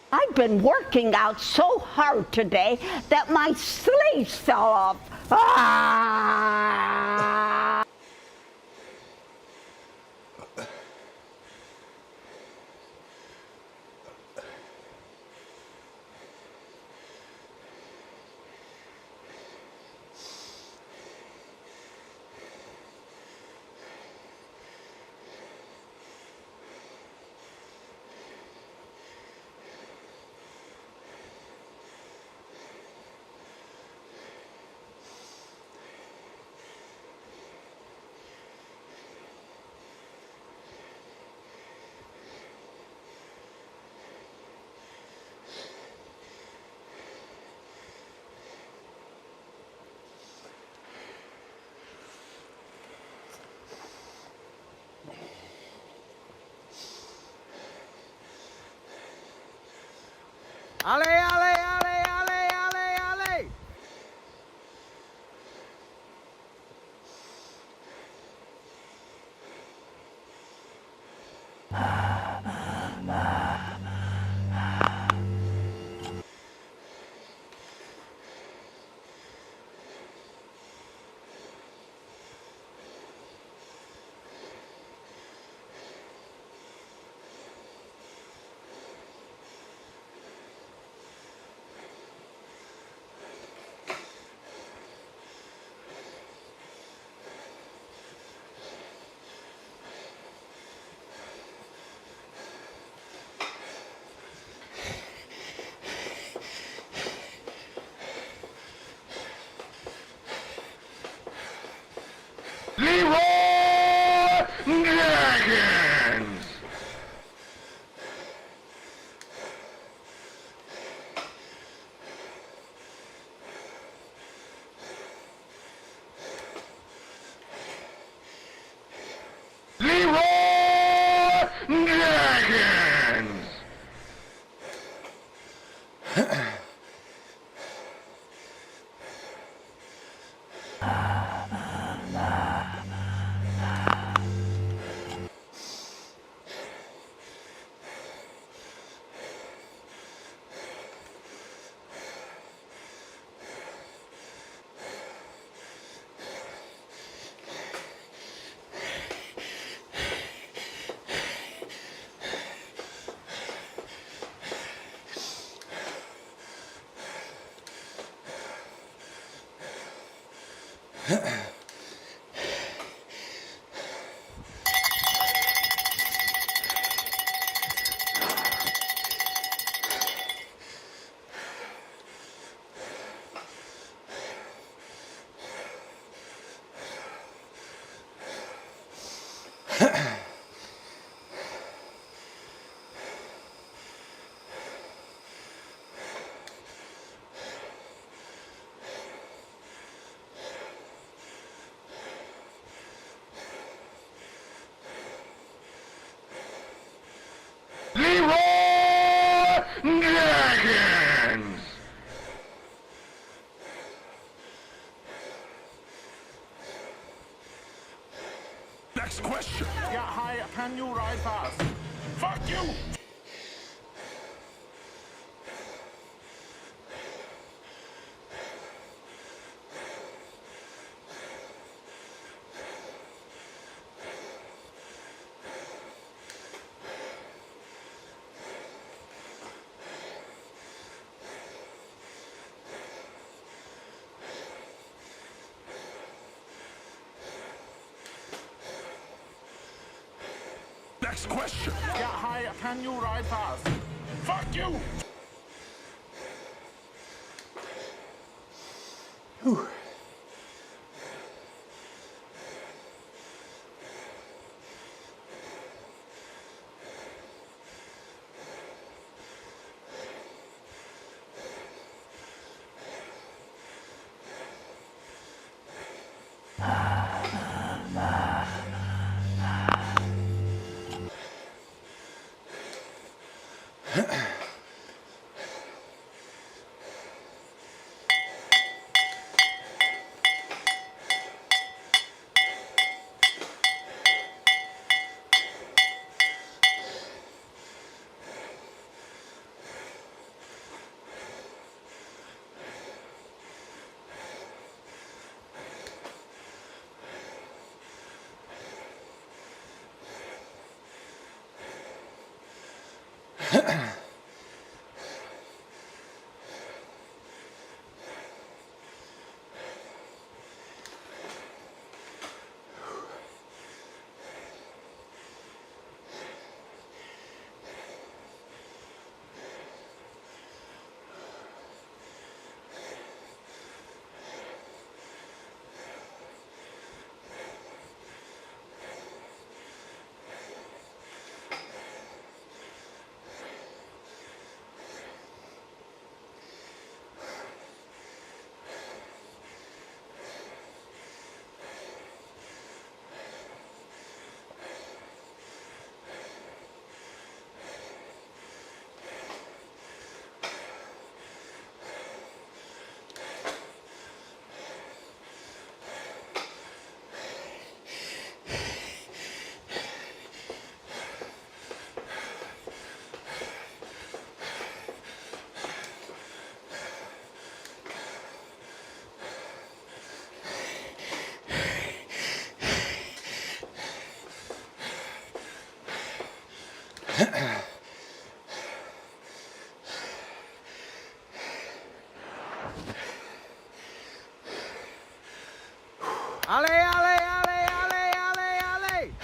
Speaker 6: I've been working out so hard today that my sleeves fell off. Ah!
Speaker 3: Next question. Get high. Can you ride fast? Fuck you! Next question. Get high. Can you ride fast? Fuck you!
Speaker 1: Whew.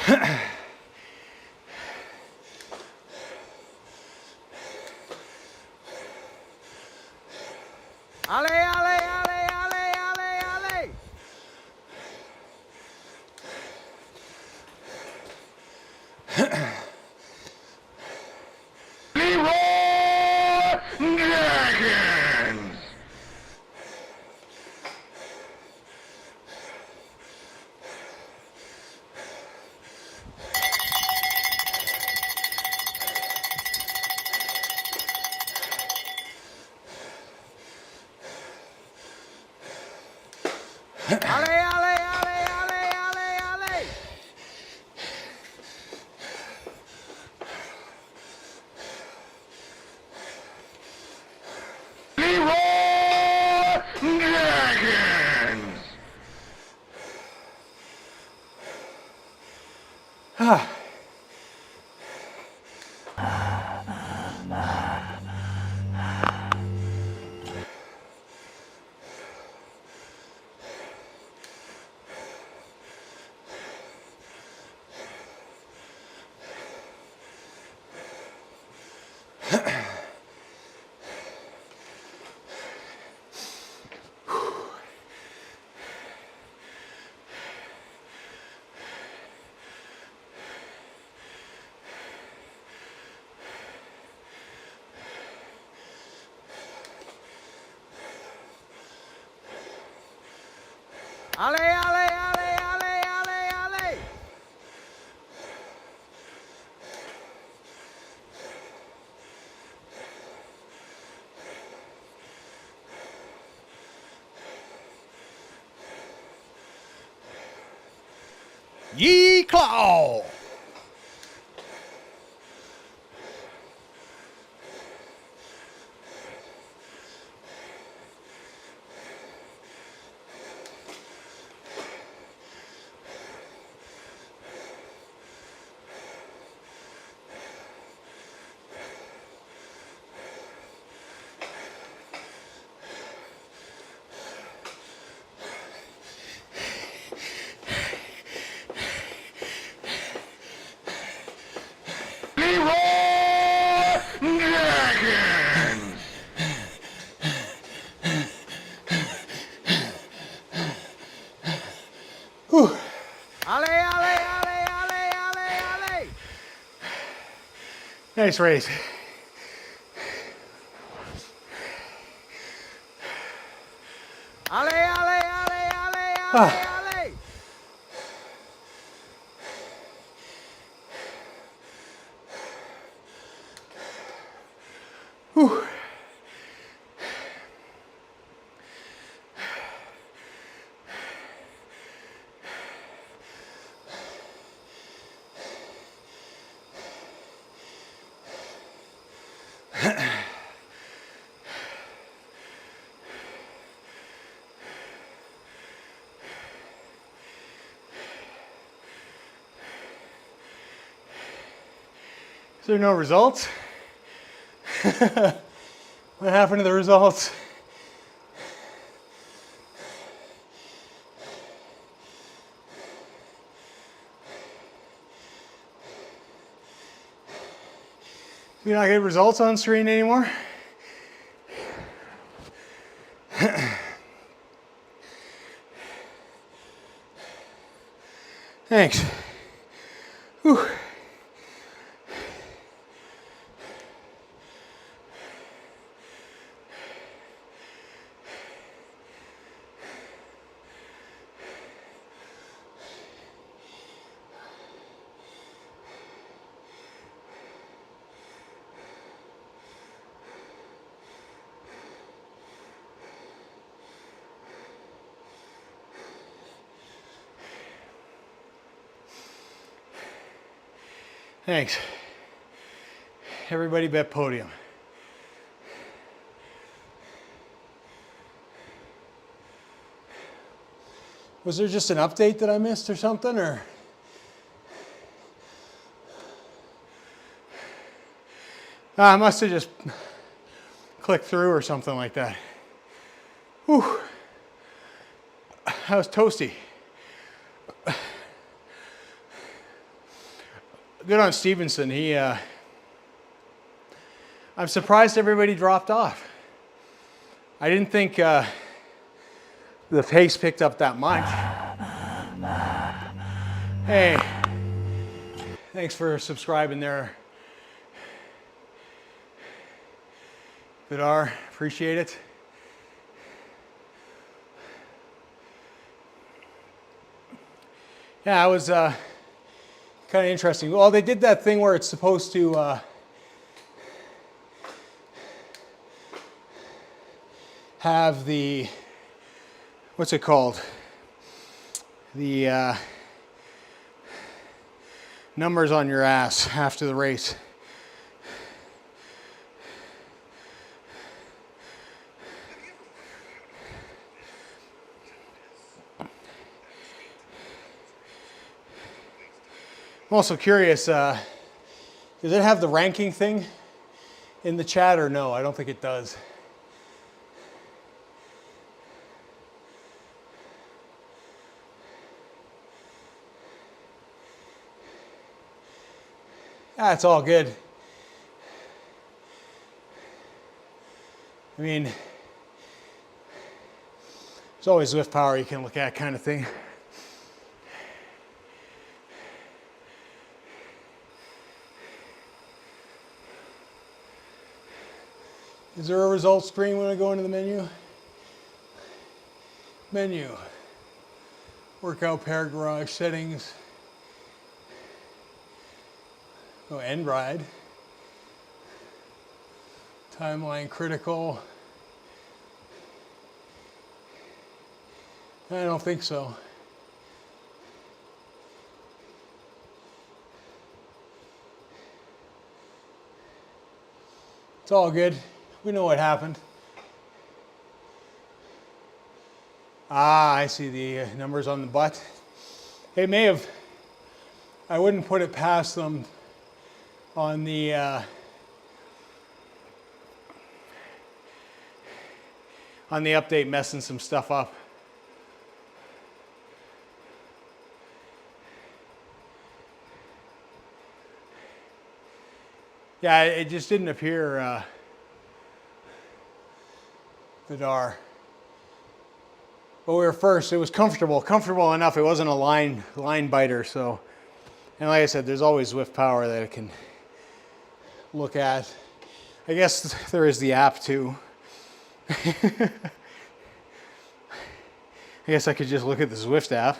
Speaker 2: Ale, ale, ale, ale, ale, ale. Ale, ale, ale, ale, ale, ale. Ale, ale, ale, ale, ale, ale.
Speaker 5: Ye claw.
Speaker 2: Ale, ale, ale, ale, ale, ale.
Speaker 1: Nice race.
Speaker 2: Ale, ale, ale, ale, ale, ale.
Speaker 1: Is there no results? What happened to the results? Do we not get results on screen anymore? Thanks. Whew. Thanks. Everybody bet podium. Was there just an update that I missed or something, or? I must have just clicked through or something like that. Whew. That was toasty. good on Stevenson. I'm surprised everybody dropped off. I didn't think the pace picked up that much. Hey, thanks for subscribing there. Vidar, appreciate it. Yeah, it was kind of interesting. Well, they did that thing where it's supposed to have the, what's it called? The numbers on your ass after the race. I'm also curious, does it have the ranking thing in the chat or no? I don't think it does. Ah, it's all good. I mean, there's always Zwift power you can look at, kind of thing. Is there a results screen when I go into the menu? Menu. Workout pair garage settings. Oh, end ride. Timeline critical. I don't think so. It's all good. We know what happened. Ah, I see the numbers on the butt. They may have, I wouldn't put it past them on the update messing some stuff up. Yeah, it just didn't appear Vidar. But we were first. It was comfortable enough. It wasn't a line biter. So, and like I said, there's always Zwift power that I can look at. I guess there is the app too. I guess I could just look at the Zwift app.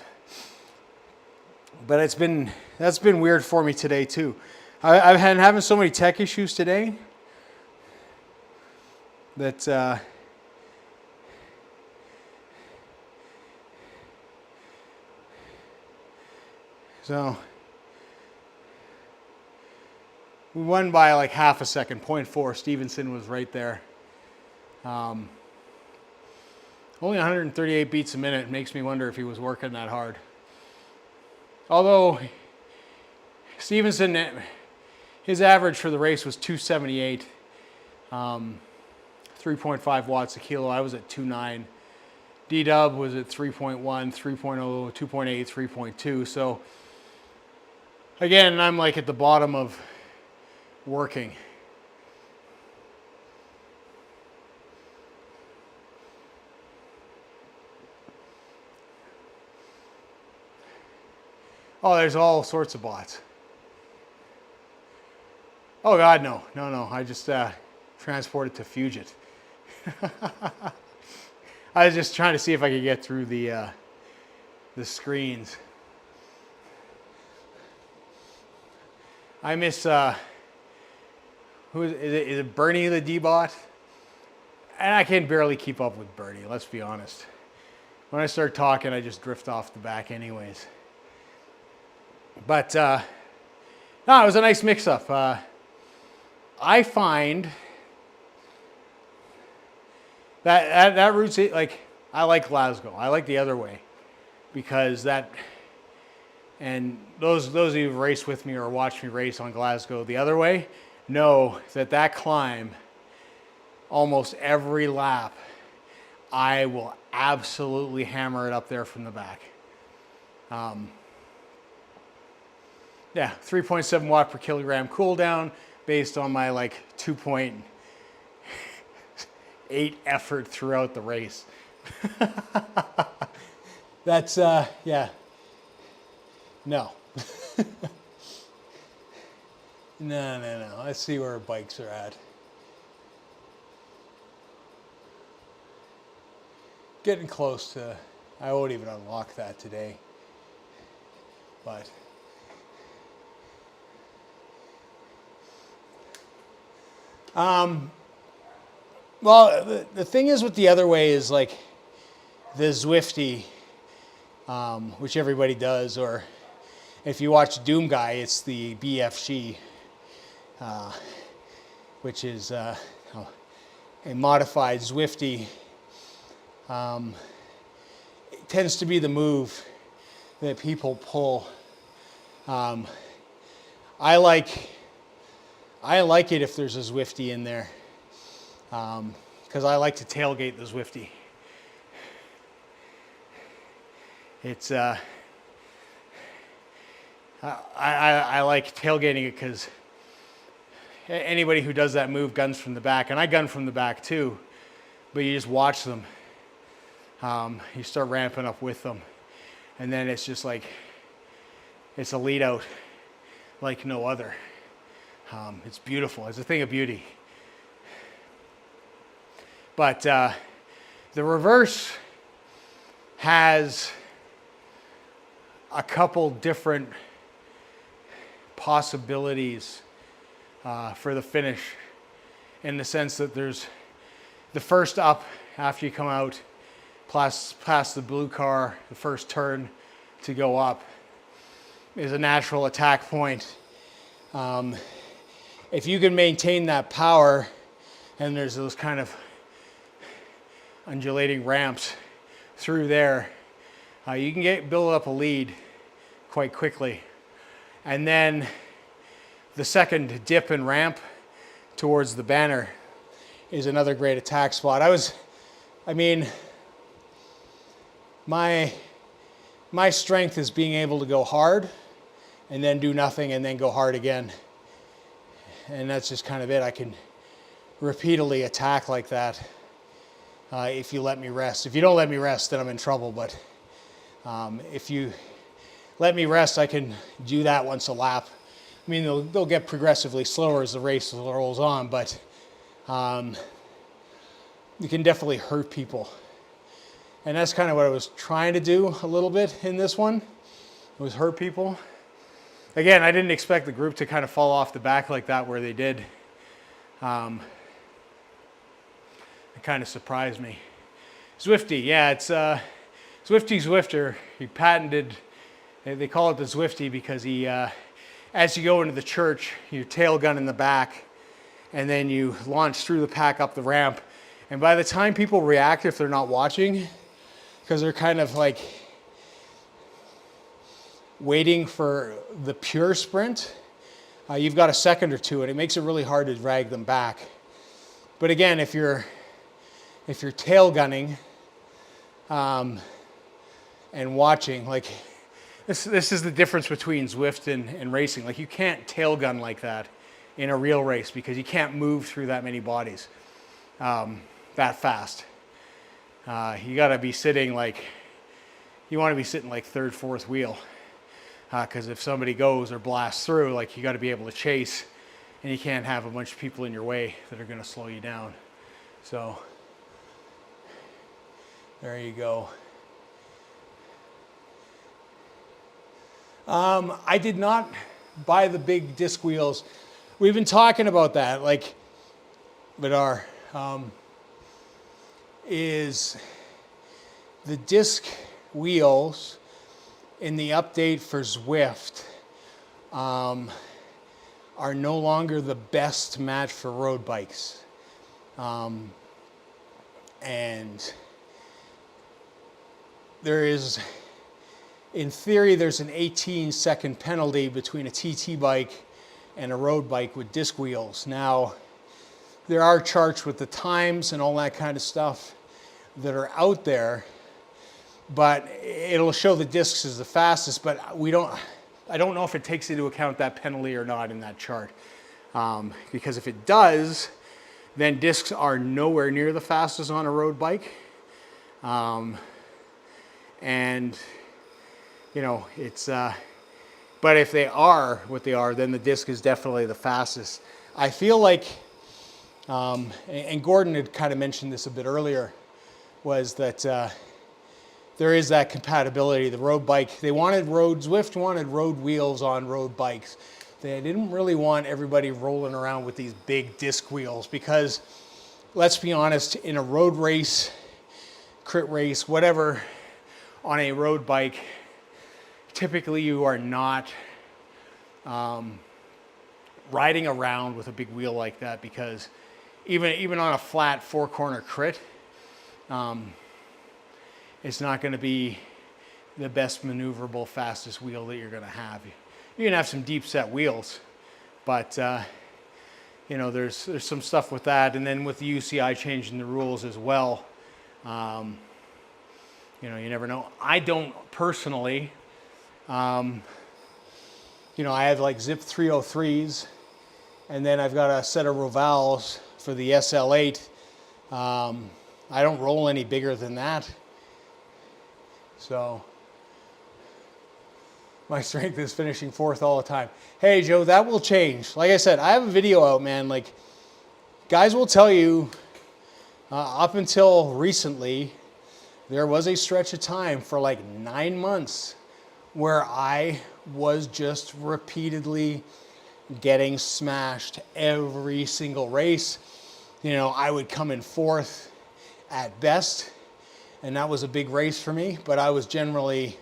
Speaker 1: But that's been weird for me today too. I've been having so many tech issues today that so we won by like half a second, 0.4. Stevenson was right there. Only 138 beats a minute makes me wonder if he was working that hard. Although Stevenson, his average for the race was 278, 3.5 watts a kilo. I was at 2.9. D-Dub was at 3.1, 3.0, 2.8, 3.2. So again, I'm like at the bottom of working. Oh, there's all sorts of bots. Oh God, no. I just transported to Fugit. I was just trying to see if I could get through the screens. I miss who is it? Is it Bernie the D-bot? And I can barely keep up with Bernie. Let's be honest. When I start talking, I just drift off the back, anyways. But no, it was a nice mix-up. I find that route's like, I like Glasgow. I like the other way because that, and those of you who've raced with me or watched me race on Glasgow the other way know that climb, almost every lap, I will absolutely hammer it up there from the back. Yeah, 3.7 watt per kilogram cooldown based on my like 2.8 effort throughout the race. That's, yeah. No. No. Let's see where our bikes are at. Getting close to, I won't even unlock that today. But well, the thing is with the other way is like the Zwifty, which everybody does, or if you watch Doom Guy, it's the BFG, which is a modified Zwifty. It tends to be the move that people pull. I like it if there's a Zwifty in there, because I like to tailgate the Zwifty. It's I like tailgating it because anybody who does that move guns from the back, and I gun from the back too, but you just watch them. You start ramping up with them, and then it's just like, it's a lead out like no other. It's beautiful. It's a thing of beauty. But the reverse has a couple different possibilities for the finish, in the sense that there's the first up after you come out past the blue car, the first turn to go up is a natural attack point. If you can maintain that power, and there's those kind of undulating ramps through there, you can build up a lead quite quickly. And then the second dip and ramp towards the banner is another great attack spot. My strength is being able to go hard and then do nothing and then go hard again. And that's just kind of it. I can repeatedly attack like that if you let me rest. If you don't let me rest, then I'm in trouble. But if you let me rest, I can do that once a lap. I mean, they'll get progressively slower as the race rolls on, but you can definitely hurt people. And that's kind of what I was trying to do a little bit in this one, was hurt people. Again, I didn't expect the group to kind of fall off the back like that where they did. It kind of surprised me. Zwifty, yeah, it's Zwifty Zwifter. He patented, they call it the Zwifty because he, as you go into the church, you tail gun in the back, and then you launch through the pack up the ramp. And by the time people react, if they're not watching, because they're kind of like waiting for the pure sprint, you've got a second or two, and it makes it really hard to drag them back. But again, if you're tail gunning and watching, like this is the difference between Zwift and racing. Like, you can't tail gun like that in a real race because you can't move through that many bodies that fast. You got to be sitting like, you want to be sitting like third, fourth wheel, because if somebody goes or blasts through, like, you got to be able to chase, and you can't have a bunch of people in your way that are going to slow you down. So there you go. I did not buy the big disc wheels. We've been talking about that, like, but is the disc wheels in the update for Zwift are no longer the best match for road bikes. And there is, in theory, there's an 18-second penalty between a TT bike and a road bike with disc wheels. Now, there are charts with the times and all that kind of stuff that are out there, but it'll show the discs as the fastest, but I don't know if it takes into account that penalty or not in that chart. Because if it does, then discs are nowhere near the fastest on a road bike. And, you know, it's, but if they are what they are, then the disc is definitely the fastest. I feel like, and Gordon had kind of mentioned this a bit earlier, was that there is that compatibility. The road bike, Zwift wanted road wheels on road bikes. They didn't really want everybody rolling around with these big disc wheels because, let's be honest, in a road race, crit race, whatever, on a road bike, typically you are not riding around with a big wheel like that, because even on a flat 4-corner crit, it's not going to be the best maneuverable, fastest wheel that you're going to have. You can have some deep set wheels, but you know, there's some stuff with that, and then with the UCI changing the rules as well. You know, you never know. I don't personally. You know, I have like Zip 303s, and then I've got a set of Rovals for the SL8. I don't roll any bigger than that. So my strength is finishing 4th all the time. Hey Joe, that will change. Like I said, I have a video out, man. Like, guys will tell you, up until recently, there was a stretch of time for like 9 months where I was just repeatedly getting smashed every single race. You know, I would come in 4th at best, and that was a big race for me, but I was generally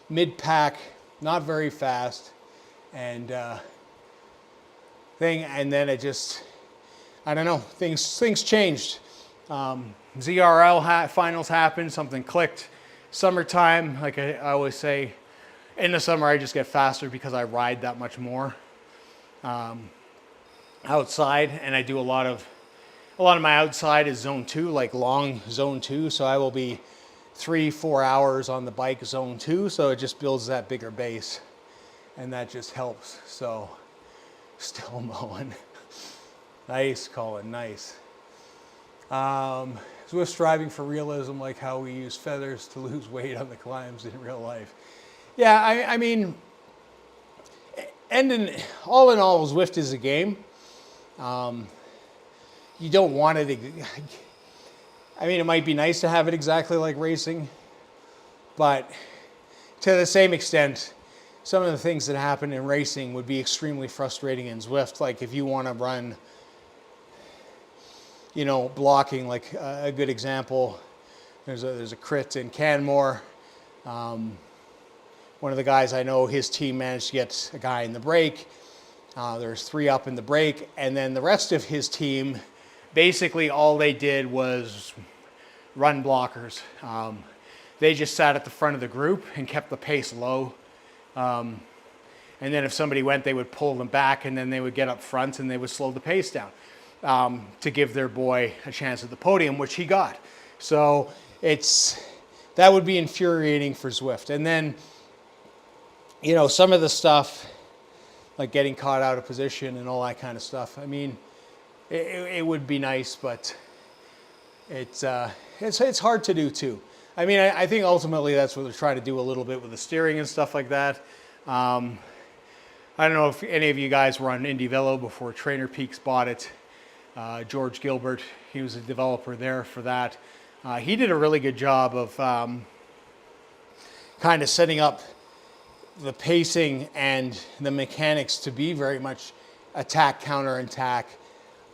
Speaker 1: mid-pack, not very fast, and then it just, I don't know, things changed. ZRL finals happened, something clicked. Summertime, like I always say, in the summer I just get faster because I ride that much more outside, and I do a lot of my outside is zone 2, like long zone 2, so I will be 3-4 hours on the bike zone 2, so it just builds that bigger base, and that just helps. So still mowing. Nice, Colin, nice. Swift striving for realism, like how we use feathers to lose weight on the climbs in real life. Yeah, I mean, all in all, Zwift is a game. You don't want it. I mean, it might be nice to have it exactly like racing, but to the same extent, some of the things that happen in racing would be extremely frustrating in Zwift. Like if you want to run, you know, blocking, like a good example, there's a crit in Canmore. One of the guys I know, his team managed to get a guy in the break. There's 3 up in the break, and then the rest of his team, basically all they did was run blockers. They just sat at the front of the group and kept the pace low. And then if somebody went, they would pull them back, and then they would get up front and they would slow the pace down to give their boy a chance at the podium, which he got. So that would be infuriating for Zwift. And then, you know, some of the stuff, like getting caught out of position and all that kind of stuff. I mean, it would be nice, but it's hard to do too. I mean, I think ultimately that's what they're trying to do a little bit with the steering and stuff like that. I don't know if any of you guys were on Indy Velo before Trainer Peaks bought it. George Gilbert, he was a developer there for that. He did a really good job of kind of setting up the pacing and the mechanics to be very much attack, counter, attack.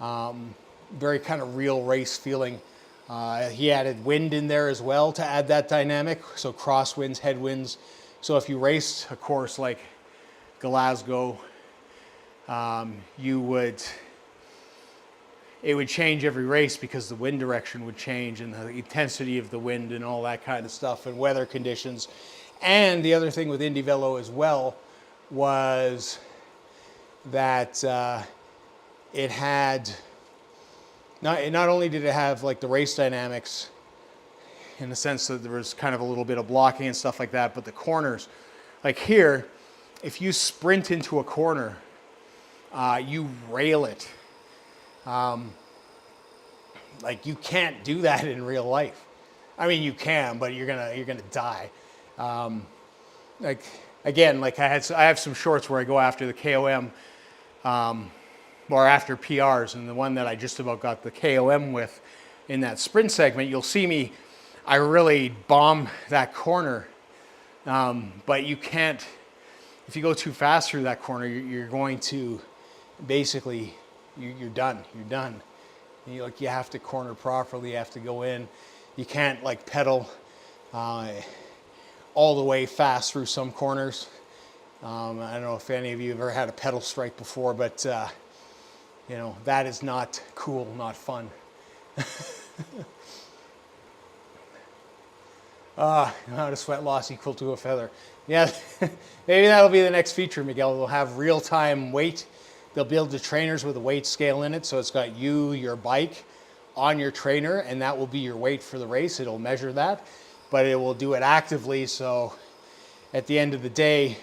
Speaker 1: Very kind of real race feeling. He added wind in there as well to add that dynamic. So crosswinds, headwinds. So if you raced a course like Glasgow, it would change every race because the wind direction would change and the intensity of the wind and all that kind of stuff and weather conditions. And the other thing with Indy Velo as well was that it had, not only did it have like the race dynamics in the sense that there was kind of a little bit of blocking and stuff like that, but the corners, like here, if you sprint into a corner, you rail it. Like you can't do that in real life. I mean, you can, but you're gonna die. Like again, like I have some shorts where I go after the KOM, or after PRs, and the one that I just about got the KOM with in that sprint segment, you'll see me. I really bomb that corner, but you can't. If you go too fast through that corner, you're going to basically you're done. You're done. You have to corner properly. You have to go in. You can't like pedal all the way fast through some corners. I don't know if any of you have ever had a pedal strike before, but you know, that is not cool, not fun. How to sweat loss equal to a feather. Yeah, maybe that'll be the next feature, Miguel. We'll have real-time weight. They'll build the trainers with a weight scale in it, so it's got you, your bike, on your trainer, and that will be your weight for the race. It'll measure that, but it will do it actively, so at the end of the day,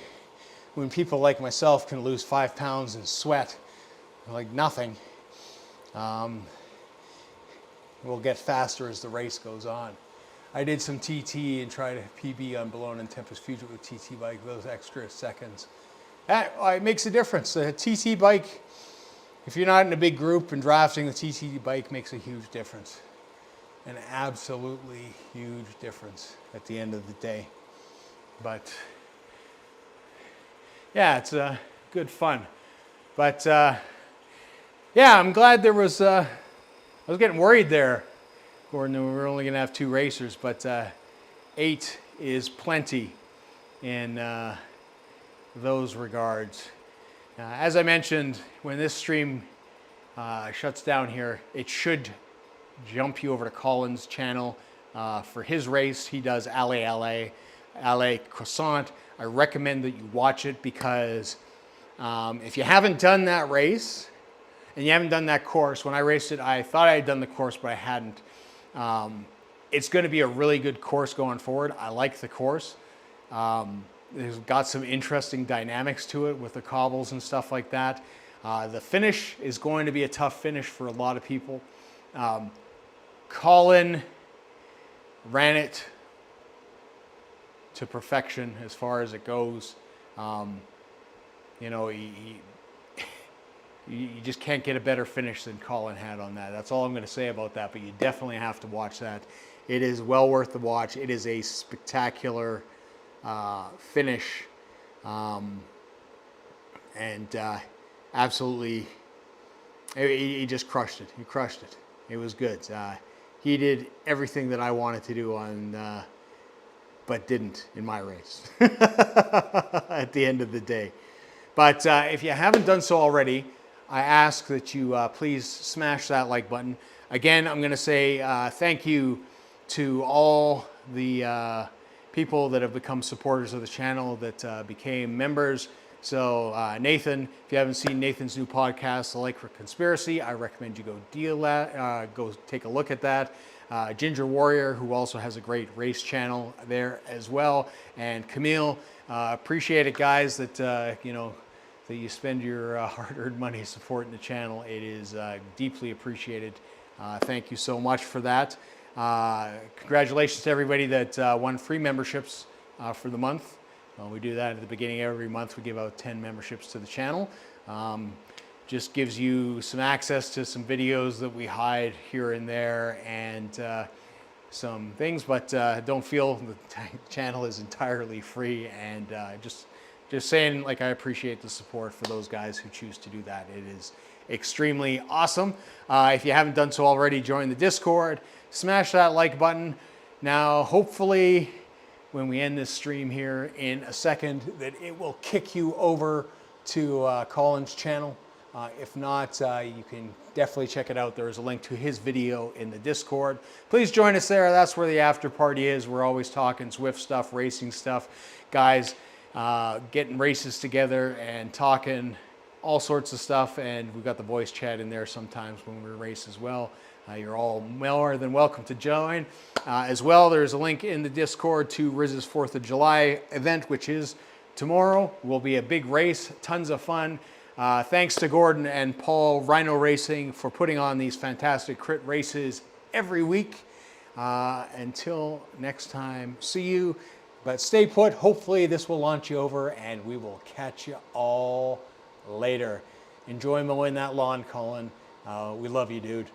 Speaker 1: when people like myself can lose 5 pounds in sweat, like nothing, we'll get faster as the race goes on. I did some TT and tried a PB on Bologna and Tempest Fusion with TT bike, those extra seconds. It makes a difference. The TT bike, if you're not in a big group and drafting, the TT bike makes a huge difference. An absolutely huge difference at the end of the day. But yeah, it's good fun. But yeah, I'm glad there was, I was getting worried there, Gordon, we were only going to have 2 racers, but 8 is plenty in those regards. As I mentioned, when this stream shuts down here, it should jump you over to Colin's channel for his race. He does Alley Croissant. I recommend that you watch it because if you haven't done that race and you haven't done that course, when I raced it, I thought I had done the course, but I hadn't. It's going to be a really good course going forward. I like the course. It's got some interesting dynamics to it with the cobbles and stuff like that. The finish is going to be a tough finish for a lot of people. Colin ran it to perfection as far as it goes. You know, you just can't get a better finish than Colin had on that. That's all I'm going to say about that, but you definitely have to watch that. It is well worth the watch. It is a spectacular finish, and absolutely, he just crushed it. He crushed it. It was good. He did everything that I wanted to do on, but didn't in my race at the end of the day. But if you haven't done so already, I ask that you please smash that like button. Again, I'm going to say thank you to all the people that have become supporters of the channel that became members. So Nathan, if you haven't seen Nathan's new podcast, The Like for Conspiracy, I recommend you go take a look at that. Ginger Warrior, who also has a great race channel there as well, and Camille. Appreciate it, guys, that you know, that you spend your hard-earned money supporting the channel. It is deeply appreciated. Thank you so much for that. Congratulations to everybody that won free memberships for the month. We do that at the beginning of every month. We give out 10 memberships to the channel. Just gives you some access to some videos that we hide here and there, and some things, but don't feel the channel is entirely free, and just saying, like, I appreciate the support for those guys who choose to do that. It is extremely awesome. If you haven't done so already, join the Discord, smash that like button. Now, hopefully, when we end this stream here in a second, that it will kick you over to Colin's channel. If not, you can definitely check it out. There is a link to his video in the Discord. Please join us there. That's where the after party is. We're always talking Zwift stuff, racing stuff. Guys, getting races together and talking all sorts of stuff, and we've got the voice chat in there sometimes when we race as well. You're all more than welcome to join. As well, there's a link in the Discord to Riz's 4th of July event, which is tomorrow will be a big race, tons of fun. Thanks to Gordon and Paul, Rhino Racing, for putting on these fantastic crit races every week. Until next time, see you. But stay put. Hopefully this will launch you over, and we will catch you all later. Enjoy mowing that lawn, Colin. We love you, dude.